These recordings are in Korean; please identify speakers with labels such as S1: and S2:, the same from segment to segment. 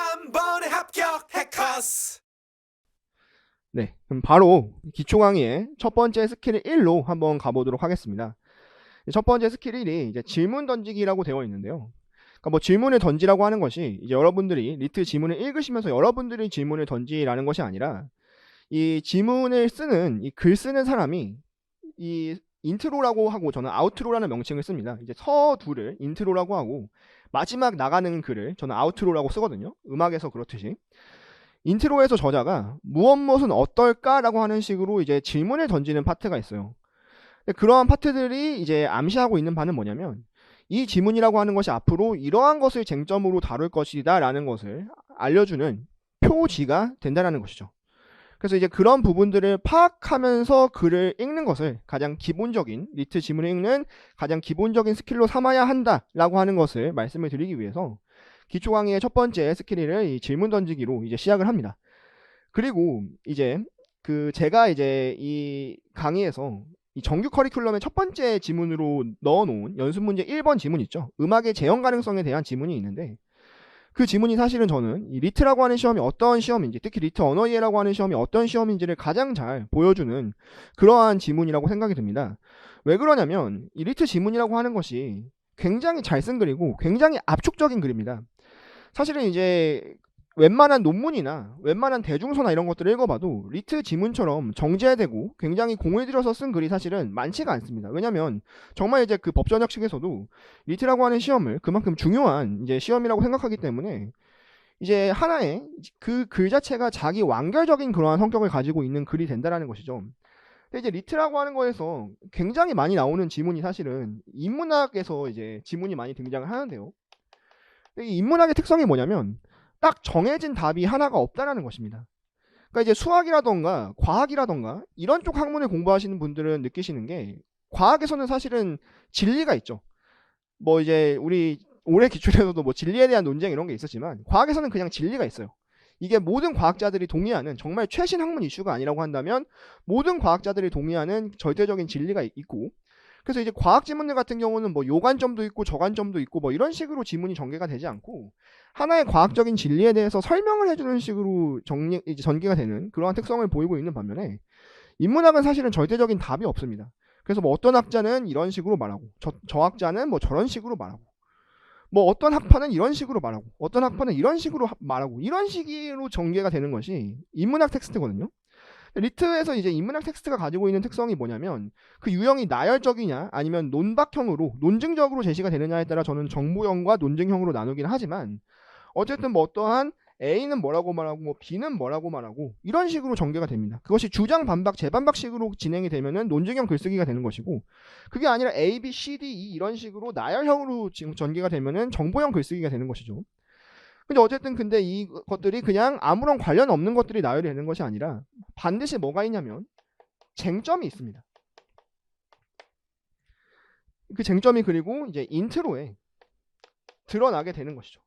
S1: 한 번에 합격 해커스.
S2: 네, 그럼 바로 기초 강의의 첫 번째 스킬 1로 한번 가보도록 하겠습니다. 첫 번째 스킬 1이 이제 질문 던지기라고 되어 있는데요. 그러니까 뭐 질문을 던지라고 하는 것이 이제 여러분들이 리트 지문을 읽으시면서 여러분들이 질문을 던지라는 것이 아니라 이 지문을 쓰는 이 글 쓰는 사람이 이 인트로라고 하고 저는 아우트로라는 명칭을 씁니다. 이제 서두를 인트로라고 하고 마지막 나가는 글을 저는 아우트로라고 쓰거든요. 음악에서 그렇듯이. 인트로에서 저자가 무엇은 어떨까라고 하는 식으로 이제 질문을 던지는 파트가 있어요. 그러한 파트들이 이제 암시하고 있는 바는 뭐냐면 이 지문이라고 하는 것이 앞으로 이러한 것을 쟁점으로 다룰 것이다 라는 것을 알려주는 표지가 된다는 것이죠. 그래서 이제 그런 부분들을 파악하면서 글을 읽는 것을 가장 기본적인 리트 지문을 읽는 가장 기본적인 스킬로 삼아야 한다라고 하는 것을 말씀을 드리기 위해서 기초 강의의 첫 번째 스킬을 이 질문 던지기로 이제 시작을 합니다. 그리고 이제 제가 이제 이 강의에서 이 정규 커리큘럼의 첫 번째 지문으로 넣어놓은 연습 문제 1번 지문 있죠. 음악의 재현 가능성에 대한 지문이 있는데 그 지문이 사실은 저는 이 리트라고 하는 시험이 어떤 시험인지, 특히 리트 언어이해라고 하는 시험이 어떤 시험인지를 가장 잘 보여주는 그러한 지문이라고 생각이 듭니다. 왜 그러냐면 이 리트 지문이라고 하는 것이 굉장히 잘 쓴 글이고 굉장히 압축적인 글입니다. 사실은 이제 웬만한 논문이나 웬만한 대중서나 이런 것들을 읽어봐도 리트 지문처럼 정제되고 굉장히 공을 들여서 쓴 글이 사실은 많지가 않습니다. 왜냐면 정말 이제 그 법전역 측에서도 리트라고 하는 시험을 그만큼 중요한 이제 시험이라고 생각하기 때문에 이제 하나의 그 글 자체가 자기 완결적인 그러한 성격을 가지고 있는 글이 된다라는 것이죠. 근데 이제 리트라고 하는 거에서 굉장히 많이 나오는 지문이 사실은 인문학에서 이제 지문이 많이 등장을 하는데요. 이 인문학의 특성이 뭐냐면 딱 정해진 답이 하나가 없다라는 것입니다. 그러니까 이제 수학이라던가 과학이라던가 이런 쪽 학문을 공부하시는 분들은 느끼시는 게 과학에서는 사실은 진리가 있죠. 뭐 이제 우리 올해 기출에서도 뭐 진리에 대한 논쟁 이런 게 있었지만 과학에서는 그냥 진리가 있어요. 이게 모든 과학자들이 동의하는 정말 최신 학문 이슈가 아니라고 한다면 모든 과학자들이 동의하는 절대적인 진리가 있고, 그래서 이제 과학 지문들 같은 경우는 뭐 요관점도 있고 저관점도 있고 뭐 이런 식으로 지문이 전개가 되지 않고 하나의 과학적인 진리에 대해서 설명을 해주는 식으로 이제 전개가 되는 그러한 특성을 보이고 있는 반면에 인문학은 사실은 절대적인 답이 없습니다. 그래서 뭐 어떤 학자는 이런 식으로 말하고 저 학자는 뭐 저런 식으로 말하고 뭐 어떤 학파는 이런 식으로 말하고 어떤 학파는 이런 식으로 말하고 이런 식으로 전개가 되는 것이 인문학 텍스트거든요. 리트에서 이제 인문학 텍스트가 가지고 있는 특성이 뭐냐면 그 유형이 나열적이냐 아니면 논박형으로 논증적으로 제시가 되느냐에 따라 저는 정보형과 논증형으로 나누긴 하지만 어쨌든 뭐 어떠한 A는 뭐라고 말하고 뭐 B는 뭐라고 말하고 이런 식으로 전개가 됩니다. 그것이 주장 반박 재반박식으로 진행이 되면은 논증형 글쓰기가 되는 것이고, 그게 아니라 A, B, C, D, E 이런 식으로 나열형으로 지금 전개가 되면은 정보형 글쓰기가 되는 것이죠. 근데 어쨌든 근데 이것들이 그냥 아무런 관련 없는 것들이 나열이 되는 것이 아니라 반드시 뭐가 있냐면 쟁점이 있습니다. 그 쟁점이 그리고 이제 인트로에 드러나게 되는 것이죠.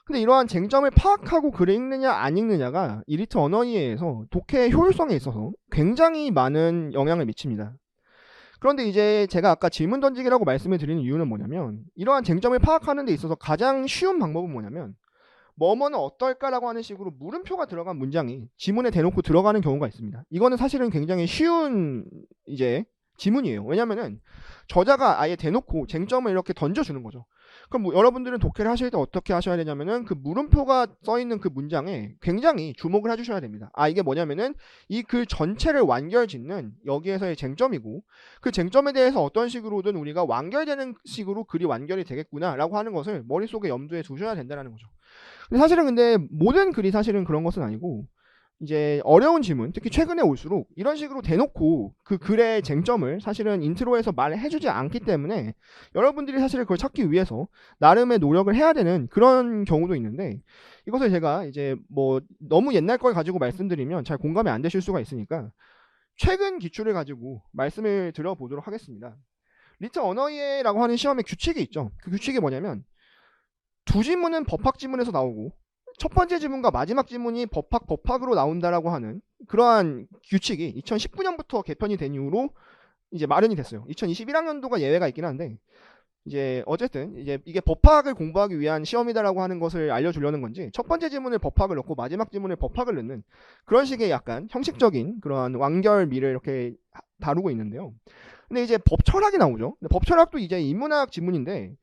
S2: 근데 이러한 쟁점을 파악하고 글을 읽느냐 안 읽느냐가 이 리트 언어이해에서 독해의 효율성에 있어서 굉장히 많은 영향을 미칩니다. 그런데 이제 제가 아까 질문 던지기라고 말씀을 드리는 이유는 뭐냐면 이러한 쟁점을 파악하는 데 있어서 가장 쉬운 방법은 뭐냐면 뭐뭐는 어떨까라고 하는 식으로 물음표가 들어간 문장이 지문에 대놓고 들어가는 경우가 있습니다. 이거는 사실은 굉장히 쉬운 이제 지문이에요. 왜냐면은 저자가 아예 대놓고 쟁점을 이렇게 던져주는 거죠. 그럼 뭐 여러분들은 독해를 하실 때 어떻게 하셔야 되냐면은 그 물음표가 써있는 그 문장에 굉장히 주목을 해주셔야 됩니다. 아, 이게 뭐냐면은 이 글 전체를 완결짓는 여기에서의 쟁점이고 그 쟁점에 대해서 어떤 식으로든 우리가 완결되는 식으로 글이 완결이 되겠구나라고 하는 것을 머릿속에 염두에 두셔야 된다는 거죠. 근데 사실은 근데 모든 글이 사실은 그런 것은 아니고 이제 어려운 지문, 특히 최근에 올수록 이런 식으로 대놓고 그 글의 쟁점을 사실은 인트로에서 말해주지 않기 때문에 여러분들이 사실 그걸 찾기 위해서 나름의 노력을 해야 되는 그런 경우도 있는데, 이것을 제가 이제 뭐 너무 옛날 걸 가지고 말씀드리면 잘 공감이 안 되실 수가 있으니까 최근 기출을 가지고 말씀을 드려보도록 하겠습니다. 리트 언어이해라고 하는 시험의 규칙이 있죠. 그 규칙이 뭐냐면 두 지문은 법학 지문에서 나오고 첫 번째 지문과 마지막 지문이 법학으로 나온다라고 하는 그러한 규칙이 2019년부터 개편이 된 이후로 이제 마련이 됐어요. 2021학년도가 예외가 있긴 한데 이제 어쨌든 이제 이게 법학을 공부하기 위한 시험이다라고 하는 것을 알려주려는 건지 첫 번째 지문을 법학을 넣고 마지막 지문을 법학을 넣는 그런 식의 약간 형식적인 그러한 완결미를 이렇게 다루고 있는데요. 근데 이제 법철학이 나오죠. 근데 법철학도 이제 인문학 지문인데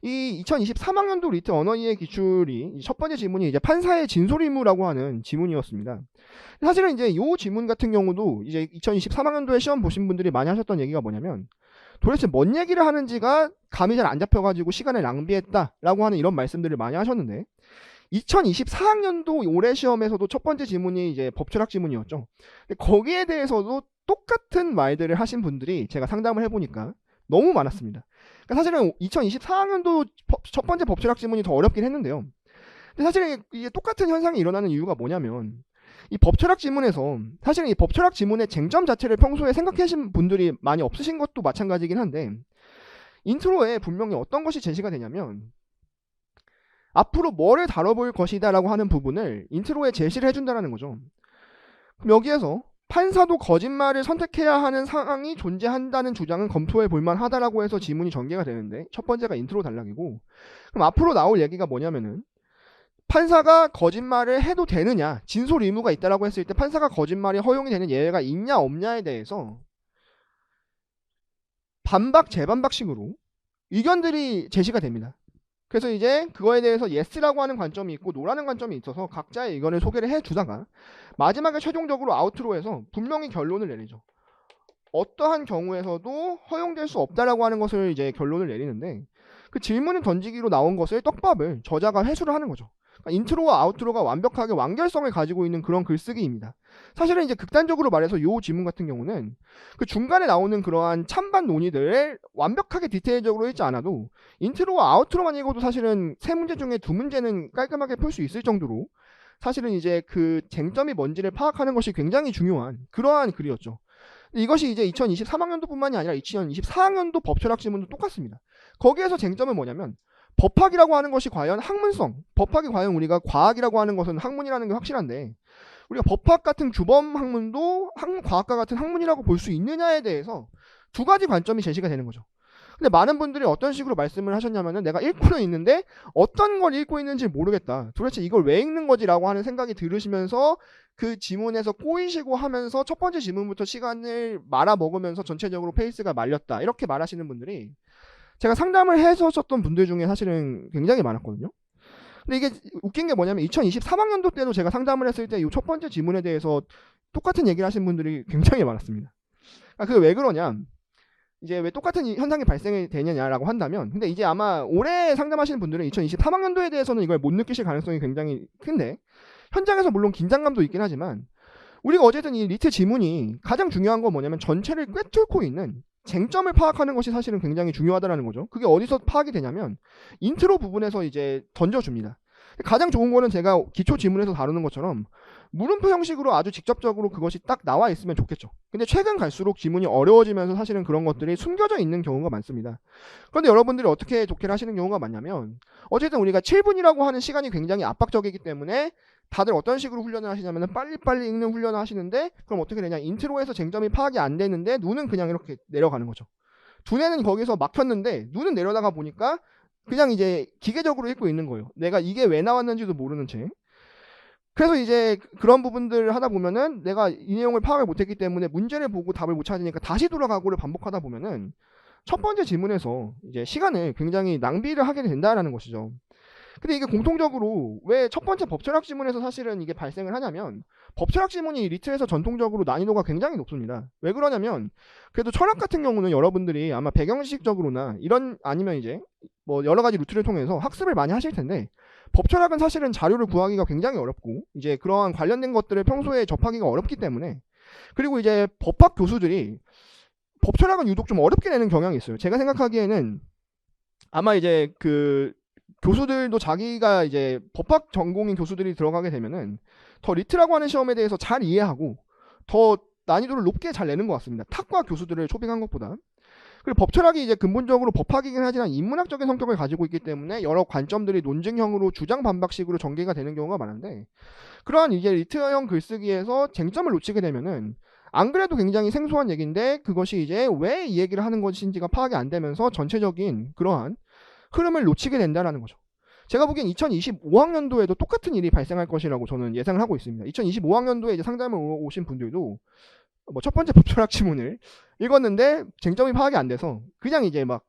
S2: 이 2023학년도 리트 언어이해 기출이 첫 번째 지문이 이제 판사의 진솔 의무라고 하는 지문이었습니다. 사실은 이제 이 지문 같은 경우도 이제 2023학년도에 시험 보신 분들이 많이 하셨던 얘기가 뭐냐면 도대체 뭔 얘기를 하는지가 감이 잘 안 잡혀가지고 시간을 낭비했다라고 하는 이런 말씀들을 많이 하셨는데 2024학년도 올해 시험에서도 첫 번째 지문이 이제 법철학 지문이었죠. 근데 거기에 대해서도 똑같은 말들을 하신 분들이 제가 상담을 해보니까 너무 많았습니다. 그러니까 사실은 2024학년도 첫 번째 법철학 지문이 더 어렵긴 했는데요. 근데 사실은 이게 똑같은 현상이 일어나는 이유가 뭐냐면 이 법철학 지문에서 사실은 이 법철학 지문의 쟁점 자체를 평소에 생각하신 분들이 많이 없으신 것도 마찬가지긴 한데 인트로에 분명히 어떤 것이 제시가 되냐면 앞으로 뭐를 다뤄볼 것이다 라고 하는 부분을 인트로에 제시를 해준다는 거죠. 그럼 여기에서 판사도 거짓말을 선택해야 하는 상황이 존재한다는 주장은 검토해 볼만 하다라고 해서 지문이 전개가 되는데 첫 번째가 인트로 단락이고 그럼 앞으로 나올 얘기가 뭐냐면은 판사가 거짓말을 해도 되느냐 진솔 의무가 있다라고 했을 때 판사가 거짓말이 허용이 되는 예외가 있냐 없냐에 대해서 반박 재반박식으로 의견들이 제시가 됩니다. 그래서 이제 그거에 대해서 yes라고 하는 관점이 있고 no라는 관점이 있어서 각자의 의견을 소개를 해주다가 마지막에 최종적으로 아우트로에서 분명히 결론을 내리죠. 어떠한 경우에서도 허용될 수 없다라고 하는 것을 이제 결론을 내리는데 그 질문을 던지기로 나온 것을 떡밥을 저자가 회수를 하는 거죠. 그러니까 인트로와 아우트로가 완벽하게 완결성을 가지고 있는 그런 글쓰기입니다. 사실은 이제 극단적으로 말해서 이 지문 같은 경우는 그 중간에 나오는 그러한 찬반 논의들을 완벽하게 디테일적으로 읽지 않아도 인트로와 아우트로만 읽어도 사실은 세 문제 중에 두 문제는 깔끔하게 풀 수 있을 정도로 사실은 이제 그 쟁점이 뭔지를 파악하는 것이 굉장히 중요한 그러한 글이었죠. 이것이 이제 2023학년도뿐만이 아니라 2024학년도 법철학 지문도 똑같습니다. 거기에서 쟁점은 뭐냐면 법학이라고 하는 것이 과연 학문성, 법학이 과연 우리가 과학이라고 하는 것은 학문이라는 게 확실한데 우리가 법학 같은 규범 학문도 과학과 같은 학문이라고 볼 수 있느냐에 대해서 두 가지 관점이 제시가 되는 거죠. 근데 많은 분들이 어떤 식으로 말씀을 하셨냐면은 내가 읽고는 있는데 어떤 걸 읽고 있는지 모르겠다. 도대체 이걸 왜 읽는 거지라고 하는 생각이 들으시면서 그 지문에서 꼬이시고 하면서 첫 번째 지문부터 시간을 말아먹으면서 전체적으로 페이스가 말렸다. 이렇게 말하시는 분들이 제가 상담을 해서 썼던 분들 중에 사실은 굉장히 많았거든요. 근데 이게 웃긴 게 뭐냐면 2023학년도 때도 제가 상담을 했을 때 이 첫 번째 지문에 대해서 똑같은 얘기를 하신 분들이 굉장히 많았습니다. 그게 왜 그러냐? 이제 왜 똑같은 현상이 발생이 되느냐라고 한다면 근데 이제 아마 올해 상담하시는 분들은 2023학년도에 대해서는 이걸 못 느끼실 가능성이 굉장히 큰데 현장에서 물론 긴장감도 있긴 하지만 우리가 어쨌든 이 리트 지문이 가장 중요한 건 뭐냐면 전체를 꿰뚫고 있는 쟁점을 파악하는 것이 사실은 굉장히 중요하다는 거죠. 그게 어디서 파악이 되냐면 인트로 부분에서 이제 던져줍니다. 가장 좋은 거는 제가 기초 지문에서 다루는 것처럼 물음표 형식으로 아주 직접적으로 그것이 딱 나와 있으면 좋겠죠. 근데 최근 갈수록 지문이 어려워지면서 사실은 그런 것들이 숨겨져 있는 경우가 많습니다. 그런데 여러분들이 어떻게 독해를 하시는 경우가 많냐면 어쨌든 우리가 7분이라고 하는 시간이 굉장히 압박적이기 때문에 다들 어떤 식으로 훈련을 하시냐면 빨리빨리 읽는 훈련을 하시는데 그럼 어떻게 되냐 인트로에서 쟁점이 파악이 안 되는데 눈은 그냥 이렇게 내려가는 거죠. 두뇌는 거기서 막혔는데 눈은 내려다가 보니까 그냥 이제 기계적으로 읽고 있는 거예요. 내가 이게 왜 나왔는지도 모르는 채. 그래서 이제 그런 부분들을 하다 보면은 내가 이 내용을 파악을 못했기 때문에 문제를 보고 답을 못 찾으니까 다시 돌아가고를 반복하다 보면은 첫 번째 지문에서 이제 시간을 굉장히 낭비를 하게 된다라는 것이죠. 근데 이게 공통적으로 왜 첫 번째 법철학 지문에서 사실은 이게 발생을 하냐면 법철학 지문이 리트에서 전통적으로 난이도가 굉장히 높습니다. 왜 그러냐면 그래도 철학 같은 경우는 여러분들이 아마 배경식적으로나 이런 아니면 이제 뭐 여러 가지 루트를 통해서 학습을 많이 하실 텐데 법철학은 사실은 자료를 구하기가 굉장히 어렵고 이제 그러한 관련된 것들을 평소에 접하기가 어렵기 때문에 그리고 이제 법학 교수들이 법철학은 유독 좀 어렵게 내는 경향이 있어요. 제가 생각하기에는 아마 이제 그 교수들도 자기가 이제 법학 전공인 교수들이 들어가게 되면은 더 리트라고 하는 시험에 대해서 잘 이해하고 더 난이도를 높게 잘 내는 것 같습니다. 탁과 교수들을 초빙한 것보다. 그리고 법철학이 이제 근본적으로 법학이긴 하지만 인문학적인 성격을 가지고 있기 때문에 여러 관점들이 논증형으로 주장 반박식으로 전개가 되는 경우가 많은데 그러한 이제 리트형 글쓰기에서 쟁점을 놓치게 되면은 안 그래도 굉장히 생소한 얘기인데 그것이 이제 왜 이 얘기를 하는 것인지가 파악이 안 되면서 전체적인 그러한 흐름을 놓치게 된다는 거죠. 제가 보기엔 2025학년도에도 똑같은 일이 발생할 것이라고 저는 예상을 하고 있습니다. 2025학년도에 이제 상담을 오신 분들도 뭐 첫 번째 법철학 지문을 읽었는데 쟁점이 파악이 안 돼서 그냥 이제 막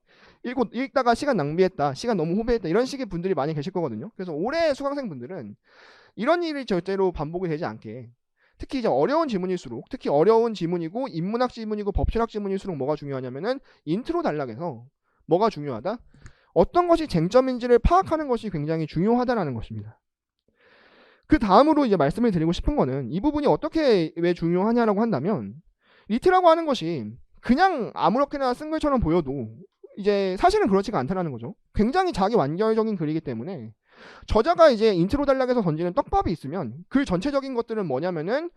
S2: 읽다가 시간 낭비했다, 시간 너무 호배했다 이런 식의 분들이 많이 계실 거거든요. 그래서 올해 수강생분들은 이런 일이 절대로 반복이 되지 않게, 특히 이제 어려운 지문일수록, 특히 어려운 지문이고 인문학 지문이고 법철학 지문일수록 뭐가 중요하냐면은 인트로 단락에서 뭐가 중요하다? 어떤 것이 쟁점인지를 파악하는 것이 굉장히 중요하다라는 것입니다. 그 다음으로 이제 말씀을 드리고 싶은 거는 이 부분이 어떻게 왜 중요하냐라고 한다면 리트라고 하는 것이 그냥 아무렇게나 쓴 글처럼 보여도 이제 사실은 그렇지가 않다는 거죠. 굉장히 자기 완결적인 글이기 때문에 저자가 이제 인트로 단락에서 던지는 떡밥이 있으면 글 전체적인 것들은 뭐냐면은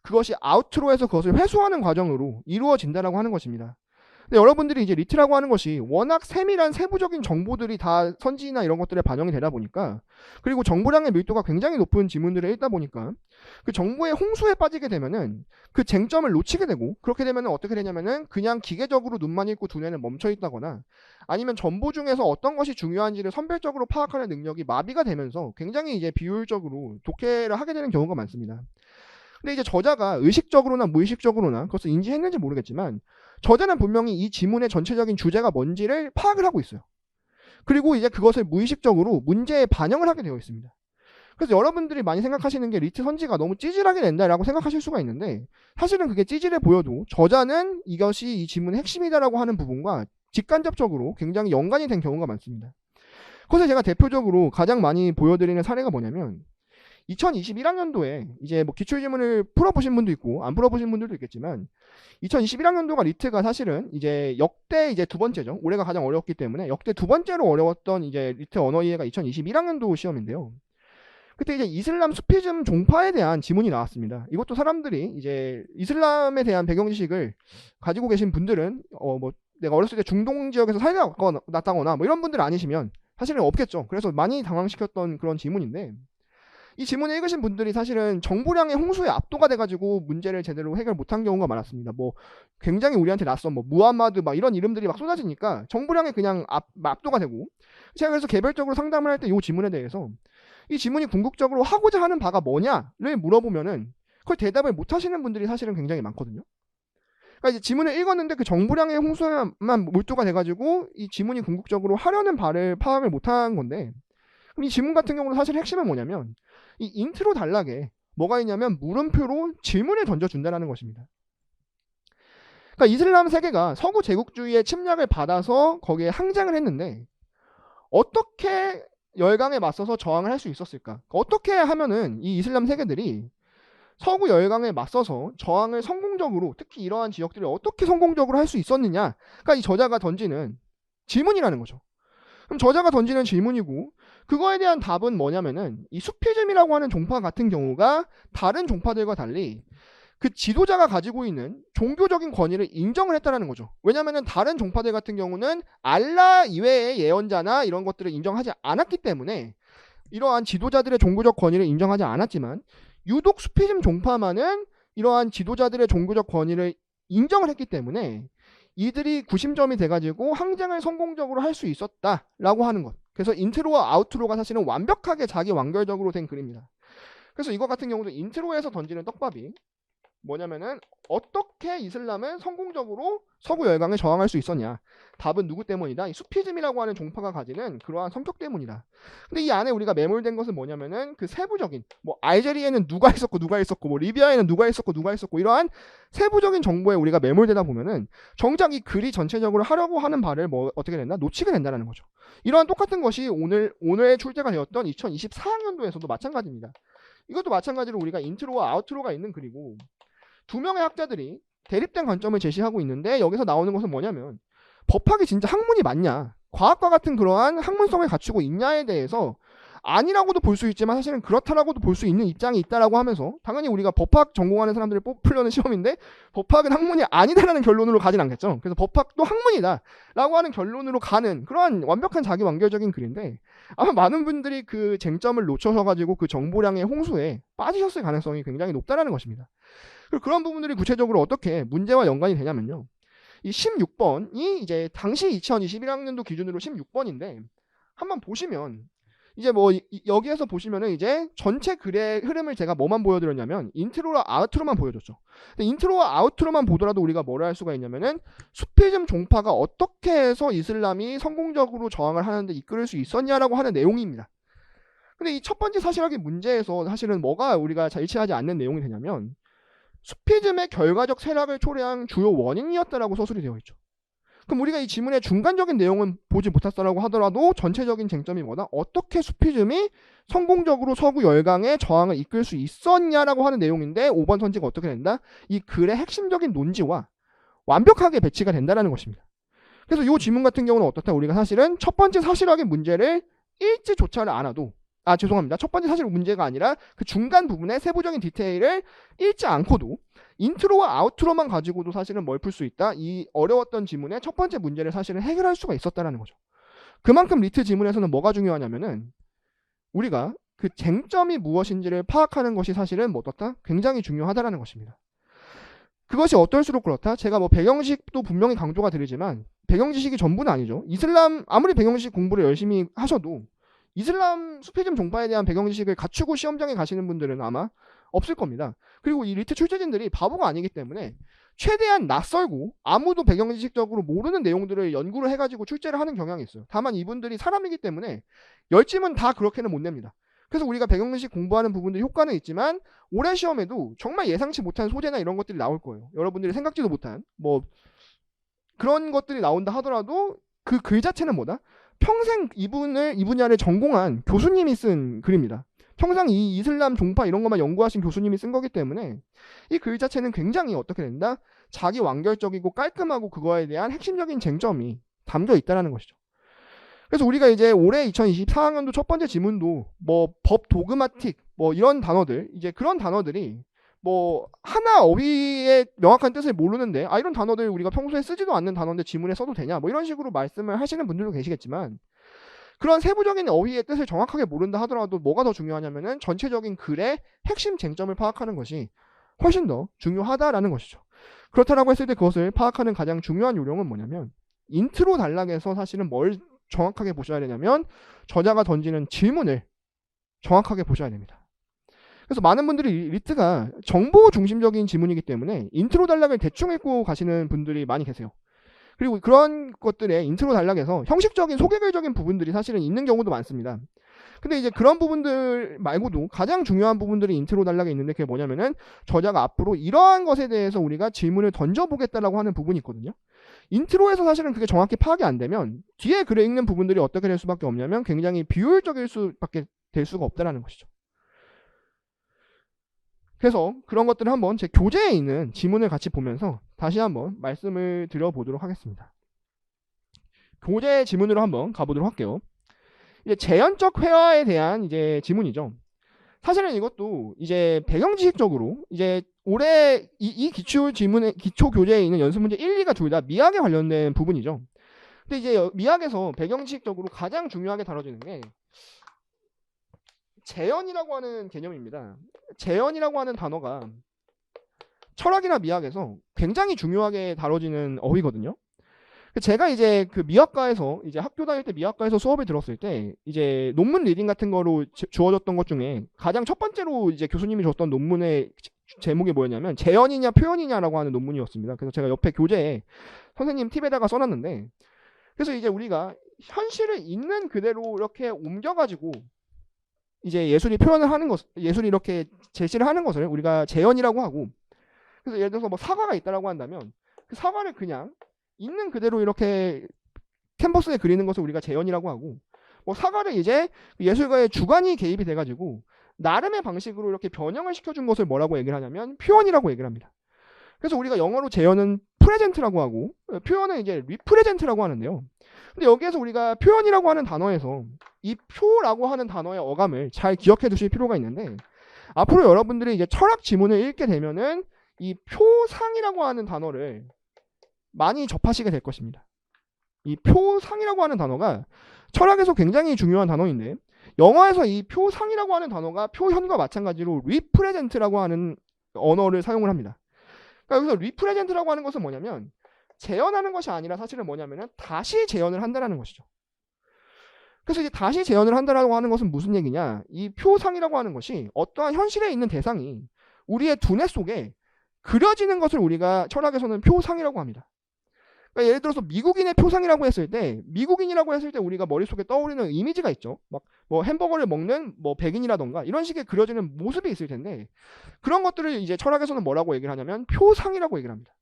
S2: 그것이 아우트로에서 그것을 회수하는 과정으로 이루어진다라고 하는 것입니다. 근데 여러분들이 이제 리트라고 하는 것이 워낙 세밀한 세부적인 정보들이 다 선지나 이런 것들에 반영이 되다 보니까, 그리고 정보량의 밀도가 굉장히 높은 지문들을 읽다 보니까 그 정보의 홍수에 빠지게 되면은 그 쟁점을 놓치게 되고, 그렇게 되면은 어떻게 되냐면은 그냥 기계적으로 눈만 읽고 두뇌는 멈춰 있다거나 아니면 정보 중에서 어떤 것이 중요한지를 선별적으로 파악하는 능력이 마비가 되면서 굉장히 이제 비효율적으로 독해를 하게 되는 경우가 많습니다. 근데 이제 저자가 의식적으로나 무의식적으로나 그것을 인지했는지 모르겠지만 저자는 분명히 이 지문의 전체적인 주제가 뭔지를 파악을 하고 있어요. 그리고 이제 그것을 무의식적으로 문제에 반영을 하게 되어 있습니다. 그래서 여러분들이 많이 생각하시는 게 리트 선지가 너무 찌질하게 낸다라고 생각하실 수가 있는데, 사실은 그게 찌질해 보여도 저자는 이것이 이 지문의 핵심이다라고 하는 부분과 직간접적으로 굉장히 연관이 된 경우가 많습니다. 그래서 제가 대표적으로 가장 많이 보여드리는 사례가 뭐냐면 2021학년도에 이제 뭐 기출지문을 풀어보신 분도 있고 안 풀어보신 분들도 있겠지만 2021학년도가 리트가 사실은 이제 역대 이제 두 번째죠. 올해가 가장 어려웠기 때문에 역대 두 번째로 어려웠던 이제 리트 언어 이해가 2021학년도 시험인데요. 그때 이제 이슬람 수피즘 종파에 대한 지문이 나왔습니다. 이것도 사람들이 이제 이슬람에 대한 배경 지식을 가지고 계신 분들은 뭐 내가 어렸을 때 중동 지역에서 살다 났다거나 뭐 이런 분들 아니시면 사실은 없겠죠. 그래서 많이 당황시켰던 그런 지문인데, 이 지문을 읽으신 분들이 사실은 정보량의 홍수에 압도가 돼가지고 문제를 제대로 해결 못한 경우가 많았습니다. 뭐 굉장히 우리한테 낯선 뭐 무함마드 막 이런 이름들이 막 쏟아지니까 정보량에 그냥 압도가 되고, 제가 그래서 개별적으로 상담을 할 때 이 지문에 대해서 이 지문이 궁극적으로 하고자 하는 바가 뭐냐를 물어보면은 그걸 대답을 못 하시는 분들이 사실은 굉장히 많거든요. 그러니까 이제 지문을 읽었는데 그 정보량의 홍수에만 몰두가 돼가지고 이 지문이 궁극적으로 하려는 바를 파악을 못한 건데, 그럼 이 지문 같은 경우는 사실 핵심은 뭐냐면 이 인트로 단락에 뭐가 있냐면 물음표로 질문을 던져준다는 것입니다. 그러니까 이슬람 세계가 서구 제국주의의 침략을 받아서 거기에 항쟁을 했는데 어떻게 열강에 맞서서 저항을 할 수 있었을까? 어떻게 하면은 이 이슬람 세계들이 서구 열강에 맞서서 저항을 성공적으로, 특히 이러한 지역들을 어떻게 성공적으로 할 수 있었느냐가 이 저자가 던지는 질문이라는 거죠. 그럼 저자가 던지는 질문이고, 그거에 대한 답은 뭐냐면은 이 수피즘이라고 하는 종파 같은 경우가 다른 종파들과 달리 그 지도자가 가지고 있는 종교적인 권위를 인정을 했다는 거죠. 왜냐면은 다른 종파들 같은 경우는 알라 이외의 예언자나 이런 것들을 인정하지 않았기 때문에 이러한 지도자들의 종교적 권위를 인정하지 않았지만, 유독 수피즘 종파만은 이러한 지도자들의 종교적 권위를 인정을 했기 때문에 이들이 구심점이 돼가지고 항쟁을 성공적으로 할 수 있었다라고 하는 것. 그래서 인트로와 아우트로가 사실은 완벽하게 자기 완결적으로 된 글입니다. 그래서 이거 같은 경우도 인트로에서 던지는 떡밥이 뭐냐면은 어떻게 이슬람은 성공적으로 서구 열강에 저항할 수 있었냐. 답은 누구 때문이다? 이 수피즘이라고 하는 종파가 가지는 그러한 성격 때문이다. 근데 이 안에 우리가 매몰된 것은 뭐냐면은 그 세부적인, 뭐 알제리에는 누가 있었고 뭐 리비아에는 누가 있었고 이러한 세부적인 정보에 우리가 매몰되다 보면은 정작 이 글이 전체적으로 하려고 하는 바를 뭐 어떻게 된다? 놓치게 된다는 거죠. 이러한 똑같은 것이 오늘 출제가 되었던 2024학년도에서도 마찬가지입니다. 이것도 마찬가지로 우리가 인트로와 아우트로가 있는 글이고, 두 명의 학자들이 대립된 관점을 제시하고 있는데, 여기서 나오는 것은 뭐냐면 법학이 진짜 학문이 맞냐, 과학과 같은 그러한 학문성을 갖추고 있냐에 대해서 아니라고도 볼 수 있지만 사실은 그렇다라고도 볼 수 있는 입장이 있다라고 하면서, 당연히 우리가 법학 전공하는 사람들을 뽑으려는 시험인데 법학은 학문이 아니다라는 결론으로 가진 않겠죠. 그래서 법학도 학문이다 라고 하는 결론으로 가는 그러한 완벽한 자기 완결적인 글인데, 아마 많은 분들이 그 쟁점을 놓쳐서 가지고 그 정보량의 홍수에 빠지셨을 가능성이 굉장히 높다라는 것입니다. 그리고 그런 부분들이 구체적으로 어떻게 문제와 연관이 되냐면요. 이 16번이 이제 당시 2021학년도 기준으로 16번인데 한번 보시면 이제 뭐 여기에서 보시면은 이제 전체 글의 흐름을 제가 뭐만 보여드렸냐면 인트로와 아우트로만 보여줬죠. 근데 인트로와 아우트로만 보더라도 우리가 뭐를 할 수가 있냐면은 수피즘 종파가 어떻게 해서 이슬람이 성공적으로 저항을 하는데 이끌을 수 있었냐라고 하는 내용입니다. 근데 이 첫 번째 사실학의 문제에서 사실은 뭐가 우리가 일치하지 않는 내용이 되냐면 수피즘의 결과적 쇠락을 초래한 주요 원인이었다라고 서술이 되어 있죠. 그럼 우리가 이 지문의 중간적인 내용은 보지 못했다라고 하더라도 전체적인 쟁점이 뭐다? 어떻게 수피즘이 성공적으로 서구 열강의 저항을 이끌 수 있었냐라고 하는 내용인데 5번 선지가 어떻게 된다? 이 글의 핵심적인 논지와 완벽하게 배치가 된다는 것입니다. 그래서 이 지문 같은 경우는 어떻다? 우리가 사실은 첫 번째 사실학의 문제를 읽지 조차를 않아도 죄송합니다. 첫 번째 사실 문제가 아니라 그 중간 부분의 세부적인 디테일을 읽지 않고도 인트로와 아우트로만 가지고도 사실은 뭘 풀 수 있다? 이 어려웠던 지문의 첫 번째 문제를 사실은 해결할 수가 있었다는 거죠. 그만큼 리트 지문에서는 뭐가 중요하냐면은 우리가 그 쟁점이 무엇인지를 파악하는 것이 사실은 뭐 어떻다? 굉장히 중요하다는 것입니다. 그것이 어떨수록 그렇다? 제가 뭐 배경지식도 분명히 강조가 드리지만 배경지식이 전부는 아니죠. 이슬람 아무리 배경지식 공부를 열심히 하셔도 이슬람 수피즘 종파에 대한 배경지식을 갖추고 시험장에 가시는 분들은 아마 없을 겁니다. 그리고 이 리트 출제진들이 바보가 아니기 때문에 최대한 낯설고 아무도 배경지식적으로 모르는 내용들을 연구를 해가지고 출제를 하는 경향이 있어요. 다만 이분들이 사람이기 때문에 10짐은 다 그렇게는 못 냅니다. 그래서 우리가 배경지식 공부하는 부분들이 효과는 있지만 올해 시험에도 정말 예상치 못한 소재나 이런 것들이 나올 거예요. 여러분들이 생각지도 못한 뭐 그런 것들이 나온다 하더라도 그 글 자체는 뭐다? 평생 이 분야를 전공한 교수님이 쓴 글입니다. 평생 이 이슬람 종파 이런 것만 연구하신 교수님이 쓴 거기 때문에 이 글 자체는 굉장히 어떻게 된다? 자기 완결적이고 깔끔하고 그거에 대한 핵심적인 쟁점이 담겨 있다는 것이죠. 그래서 우리가 이제 올해 2024학년도 첫 번째 지문도 뭐 법 도그마틱 뭐 이런 단어들 이제 그런 단어들이 뭐 하나 어휘의 명확한 뜻을 모르는데 이런 단어들 우리가 평소에 쓰지도 않는 단어인데 지문에 써도 되냐 뭐 이런 식으로 말씀을 하시는 분들도 계시겠지만 그런 세부적인 어휘의 뜻을 정확하게 모른다 하더라도 뭐가 더 중요하냐면은 전체적인 글의 핵심 쟁점을 파악하는 것이 훨씬 더 중요하다라는 것이죠. 그렇다라고 했을 때 그것을 파악하는 가장 중요한 요령은 뭐냐면 인트로 단락에서 사실은 뭘 정확하게 보셔야 되냐면 저자가 던지는 질문을 정확하게 보셔야 됩니다. 그래서 많은 분들이 리트가 정보 중심적인 지문이기 때문에 인트로 단락을 대충 읽고 가시는 분들이 많이 계세요. 그리고 그런 것들의 인트로 단락에서 형식적인 소개글적인 부분들이 사실은 있는 경우도 많습니다. 근데 이제 그런 부분들 말고도 가장 중요한 부분들이 인트로 단락에 있는데 그게 뭐냐면은 저자가 앞으로 이러한 것에 대해서 우리가 질문을 던져보겠다라고 하는 부분이 있거든요. 인트로에서 사실은 그게 정확히 파악이 안 되면 뒤에 글에 읽는 부분들이 어떻게 될 수밖에 없냐면 굉장히 비효율적일 수밖에 될 수가 없다는 것이죠. 그래서 그런 것들을 한번 제 교재에 있는 지문을 같이 보면서 다시 한번 말씀을 드려보도록 하겠습니다. 교재 지문으로 한번 가보도록 할게요. 이제 재현적 회화에 대한 이제 지문이죠. 사실은 이것도 이제 배경지식적으로 이제 올해 이 기초 지문의 기초 교재에 있는 연습 문제 1, 2가 둘 다 미학에 관련된 부분이죠. 근데 이제 미학에서 배경지식적으로 가장 중요하게 다뤄지는 게 재현이라고 하는 개념입니다. 재현이라고 하는 단어가 철학이나 미학에서 굉장히 중요하게 다뤄지는 어휘거든요. 제가 이제 그 미학과에서 이제 학교 다닐 때 미학과에서 수업을 들었을 때 이제 논문 리딩 같은 거로 주어졌던 것 중에 가장 첫 번째로 이제 교수님이 줬던 논문의 제목이 뭐였냐면 재현이냐 표현이냐라고 하는 논문이었습니다. 그래서 제가 옆에 교재에 선생님 팁에다가 써놨는데 그래서 이제 우리가 현실을 있는 그대로 이렇게 옮겨가지고 이제 예술이 표현을 하는 것, 예술이 이렇게 제시를 하는 것을 우리가 재현이라고 하고, 그래서 예를 들어서 뭐 사과가 있다라고 한다면 그 사과를 그냥 있는 그대로 이렇게 캔버스에 그리는 것을 우리가 재현이라고 하고, 뭐 사과를 이제 예술가의 주관이 개입이 돼가지고 나름의 방식으로 이렇게 변형을 시켜준 것을 뭐라고 얘기를 하냐면 표현이라고 얘기를 합니다. 그래서 우리가 영어로 재현은 프레젠트라고 하고 표현은 이제 리프레젠트라고 하는데요. 근데 여기에서 우리가 표현이라고 하는 단어에서 이 표라고 하는 단어의 어감을 잘 기억해 두실 필요가 있는데 앞으로 여러분들이 이제 철학 지문을 읽게 되면은 이 표상이라고 하는 단어를 많이 접하시게 될 것입니다. 이 표상이라고 하는 단어가 철학에서 굉장히 중요한 단어인데 영어에서 이 표상이라고 하는 단어가 표현과 마찬가지로 리프레젠트라고 하는 언어를 사용을 합니다. 그러니까 여기서 리프레젠트라고 하는 것은 뭐냐면 재현하는 것이 아니라 사실은 뭐냐면은 다시 재현을 한다는 것이죠. 그래서 이제 다시 재현을 한다라고 하는 것은 무슨 얘기냐? 이 표상이라고 하는 것이 어떠한 현실에 있는 대상이 우리의 두뇌 속에 그려지는 것을 우리가 철학에서는 표상이라고 합니다. 그러니까 예를 들어서 미국인의 표상이라고 했을 때, 미국인이라고 했을 때 우리가 머릿속에 떠오르는 이미지가 있죠. 막 뭐 햄버거를 먹는 뭐 백인이라던가 이런 식의 그려지는 모습이 있을 텐데, 그런 것들을 이제 철학에서는 뭐라고 얘기를 하냐면 표상이라고 얘기를 합니다.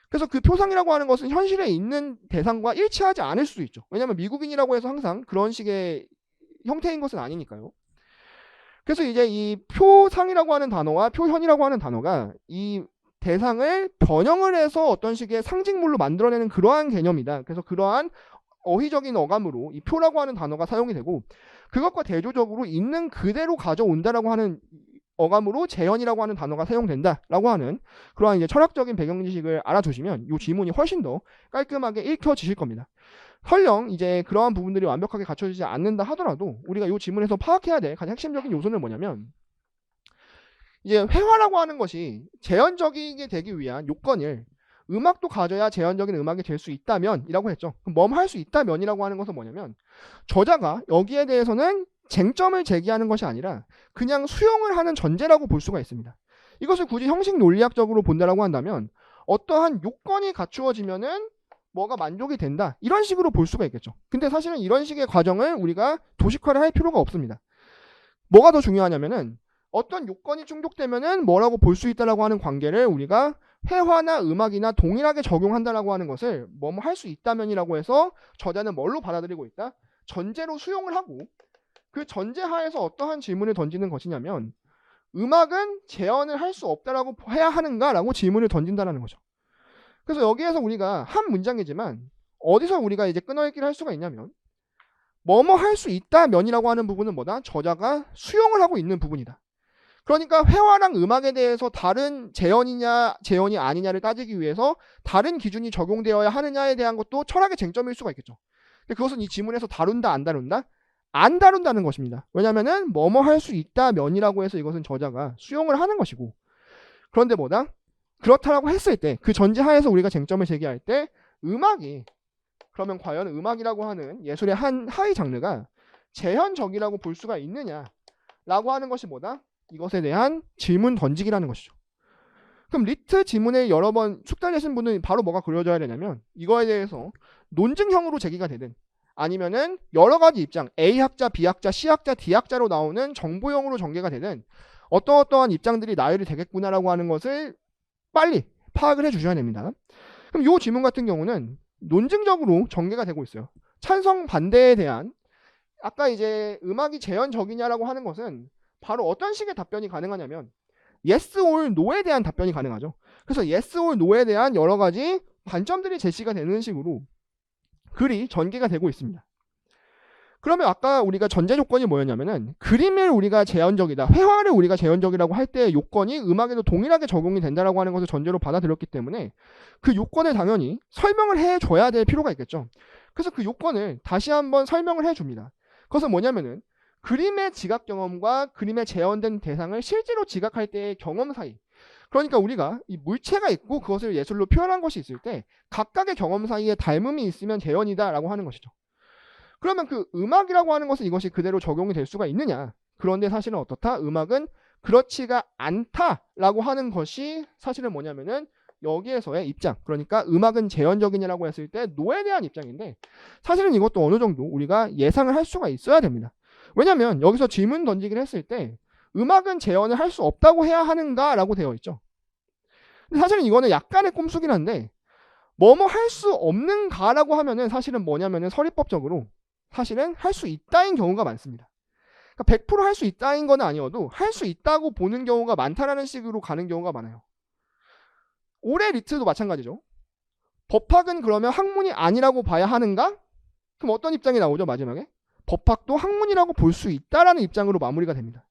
S2: 그래서 그 표상이라고 하는 것은 현실에 있는 대상과 일치하지 않을 수도 있죠. 왜냐하면 미국인이라고 해서 항상 그런 식의 형태인 것은 아니니까요. 그래서 이제 이 표상이라고 하는 단어와 표현이라고 하는 단어가 이 대상을 변형을 해서 어떤 식의 상징물로 만들어내는 그러한 개념이다. 그래서 그러한 어휘적인 어감으로 이 표라고 하는 단어가 사용이 되고, 그것과 대조적으로 있는 그대로 가져온다라고 하는 어감으로 재현이라고 하는 단어가 사용된다라고 하는 그러한 이제 철학적인 배경 지식을 알아두시면 이 지문이 훨씬 더 깔끔하게 읽혀지실 겁니다. 설령 이제 그러한 부분들이 완벽하게 갖춰지지 않는다 하더라도 우리가 이 지문에서 파악해야 될 가장 핵심적인 요소는 뭐냐면, 이제 회화라고 하는 것이 재현적이게 되기 위한 요건을 음악도 가져야 재현적인 음악이 될 수 있다면 이라고 했죠. 그럼 뭘 할 수 있다면이라고 하는 것은 뭐냐면, 저자가 여기에 대해서는 쟁점을 제기하는 것이 아니라 그냥 수용을 하는 전제라고 볼 수가 있습니다. 이것을 굳이 형식 논리학적으로 본다라고 한다면 어떠한 요건이 갖추어지면은 뭐가 만족이 된다, 이런 식으로 볼 수가 있겠죠. 근데 사실은 이런 식의 과정을 우리가 도식화를 할 필요가 없습니다. 뭐가 더 중요하냐면은 어떤 요건이 충족되면은 뭐라고 볼 수 있다라고 하는 관계를 우리가 회화나 음악이나 동일하게 적용한다라고 하는 것을 뭐뭐 할 수 있다면이라고 해서 저자는 뭘로 받아들이고 있다? 전제로 수용을 하고, 그 전제하에서 어떠한 질문을 던지는 것이냐면, 음악은 재현을 할 수 없다라고 해야 하는가라고 질문을 던진다라는 거죠. 그래서 여기에서 우리가 한 문장이지만 어디서 우리가 이제 끊어읽기를 할 수가 있냐면, 뭐뭐 할 수 있다면이라고 하는 부분은 뭐다? 저자가 수용을 하고 있는 부분이다. 그러니까 회화랑 음악에 대해서 다른 재현이냐 재현이 아니냐를 따지기 위해서 다른 기준이 적용되어야 하느냐에 대한 것도 철학의 쟁점일 수가 있겠죠. 근데 그것은 이 지문에서 다룬다 안 다룬다? 안 다룬다는 것입니다. 왜냐면은 뭐뭐 할 수 있다면이라고 해서 이것은 저자가 수용을 하는 것이고, 그런데 뭐다? 그렇다라고 했을 때, 그 전제하에서 우리가 쟁점을 제기할 때 음악이, 그러면 과연 음악이라고 하는 예술의 한 하위 장르가 재현적이라고 볼 수가 있느냐라고 하는 것이 뭐다? 이것에 대한 질문 던지기라는 것이죠. 그럼 리트 지문에 여러 번 숙달되신 분은 바로 뭐가 그려져야 되냐면, 이거에 대해서 논증형으로 제기가 되든 아니면은 여러 가지 입장, A학자, B학자, C학자, D학자로 나오는 정보형으로 전개가 되든 어떠한 입장들이 나열이 되겠구나라고 하는 것을 빨리 파악을 해주셔야 됩니다. 그럼 이 지문 같은 경우는 논증적으로 전개가 되고 있어요. 찬성 반대에 대한, 아까 이제 음악이 재현적이냐라고 하는 것은 바로 어떤 식의 답변이 가능하냐면 yes or no에 대한 답변이 가능하죠. 그래서 yes or no에 대한 여러 가지 관점들이 제시가 되는 식으로 글이 전개가 되고 있습니다. 그러면 아까 우리가 전제 조건이 뭐였냐면은, 그림을 우리가 재현적이다, 회화를 우리가 재현적이라고 할 때 요건이 음악에도 동일하게 적용이 된다라고 하는 것을 전제로 받아들였기 때문에 그 요건을 당연히 설명을 해줘야 될 필요가 있겠죠. 그래서 그 요건을 다시 한번 설명을 해줍니다. 그것은 뭐냐면은 그림의 지각 경험과 그림에 재현된 대상을 실제로 지각할 때의 경험 사이, 그러니까 우리가 이 물체가 있고 그것을 예술로 표현한 것이 있을 때 각각의 경험 사이에 닮음이 있으면 재현이다라고 하는 것이죠. 그러면 그 음악이라고 하는 것은 이것이 그대로 적용이 될 수가 있느냐? 그런데 사실은 어떻다? 음악은 그렇지가 않다라고 하는 것이 사실은 뭐냐면은 여기에서의 입장, 그러니까 음악은 재현적이냐라고 했을 때 노에 대한 입장인데, 사실은 이것도 어느 정도 우리가 예상을 할 수가 있어야 됩니다. 왜냐하면 여기서 질문 던지기를 했을 때 음악은 재현을 할 수 없다고 해야 하는가 라고 되어 있죠. 근데 사실은 이거는 약간의 꼼수긴 한데, 뭐뭐 할 수 없는가 라고 하면은 사실은 뭐냐면은 서리법적으로 사실은 할 수 있다인 경우가 많습니다. 그러니까 100% 할 수 있다인 건 아니어도 할 수 있다고 보는 경우가 많다라는 식으로 가는 경우가 많아요. 올해 리트도 마찬가지죠. 법학은 그러면 학문이 아니라고 봐야 하는가? 그럼 어떤 입장이 나오죠? 마지막에 법학도 학문이라고 볼 수 있다라는 입장으로 마무리가 됩니다.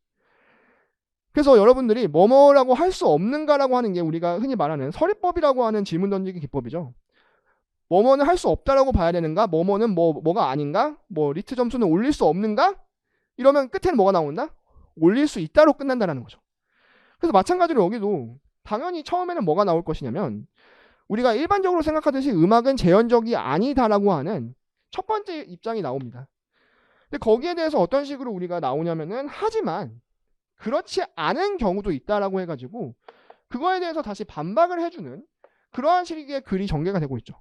S2: 그래서 여러분들이 뭐뭐라고 할 수 없는가라고 하는 게 우리가 흔히 말하는 서리법이라고 하는 질문 던지기 기법이죠. 뭐뭐는 할 수 없다라고 봐야 되는가? 뭐뭐는 뭐가 아닌가? 뭐 리트 점수는 올릴 수 없는가? 이러면 끝에는 뭐가 나온다? 올릴 수 있다로 끝난다는 거죠. 그래서 마찬가지로 여기도 당연히 처음에는 뭐가 나올 것이냐면 우리가 일반적으로 생각하듯이 음악은 재현적이 아니다라고 하는 첫 번째 입장이 나옵니다. 근데 거기에 대해서 어떤 식으로 우리가 나오냐면은 하지만 그렇지 않은 경우도 있다라고 해가지고 그거에 대해서 다시 반박을 해주는 그러한 식의 글이 전개가 되고 있죠.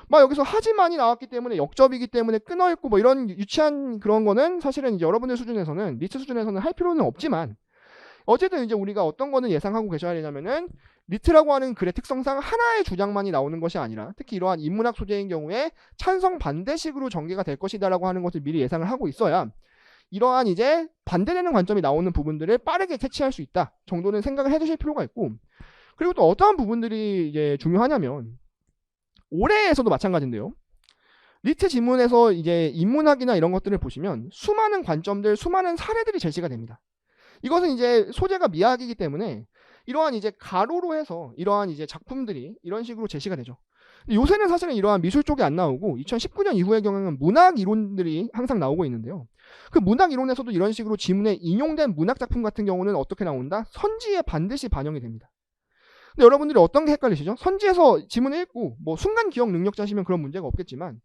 S2: 막 여기서 하지만이 나왔기 때문에 역접이기 때문에 끊어있고 뭐 이런 유치한 그런 거는 사실은 이제 여러분들 수준에서는 리트 수준에서는 할 필요는 없지만 어쨌든 이제 우리가 어떤 거는 예상하고 계셔야 되냐면은 리트라고 하는 글의 특성상 하나의 주장만이 나오는 것이 아니라 특히 이러한 인문학 소재인 경우에 찬성 반대식으로 전개가 될 것이다라고 하는 것을 미리 예상을 하고 있어야 이러한 이제 반대되는 관점이 나오는 부분들을 빠르게 캐치할 수 있다 정도는 생각을 해두실 필요가 있고 그리고 또 어떠한 부분들이 이제 중요하냐면 올해에서도 마찬가지인데요. 리트 지문에서 이제 인문학이나 이런 것들을 보시면 수많은 관점들, 수많은 사례들이 제시가 됩니다. 이것은 이제 소재가 미학이기 때문에 이러한 이제 가로로 해서 이러한 이제 작품들이 이런 식으로 제시가 되죠. 요새는 사실은 이러한 미술 쪽이 안 나오고 2019년 이후의 경우에는 문학 이론들이 항상 나오고 있는데요. 그 문학 이론에서도 이런 식으로 지문에 인용된 문학 작품 같은 경우는 어떻게 나온다? 선지에 반드시 반영이 됩니다. 근데 여러분들이 어떤 게 헷갈리시죠? 선지에서 지문을 읽고 뭐 순간 기억 능력자시면 그런 문제가 없겠지만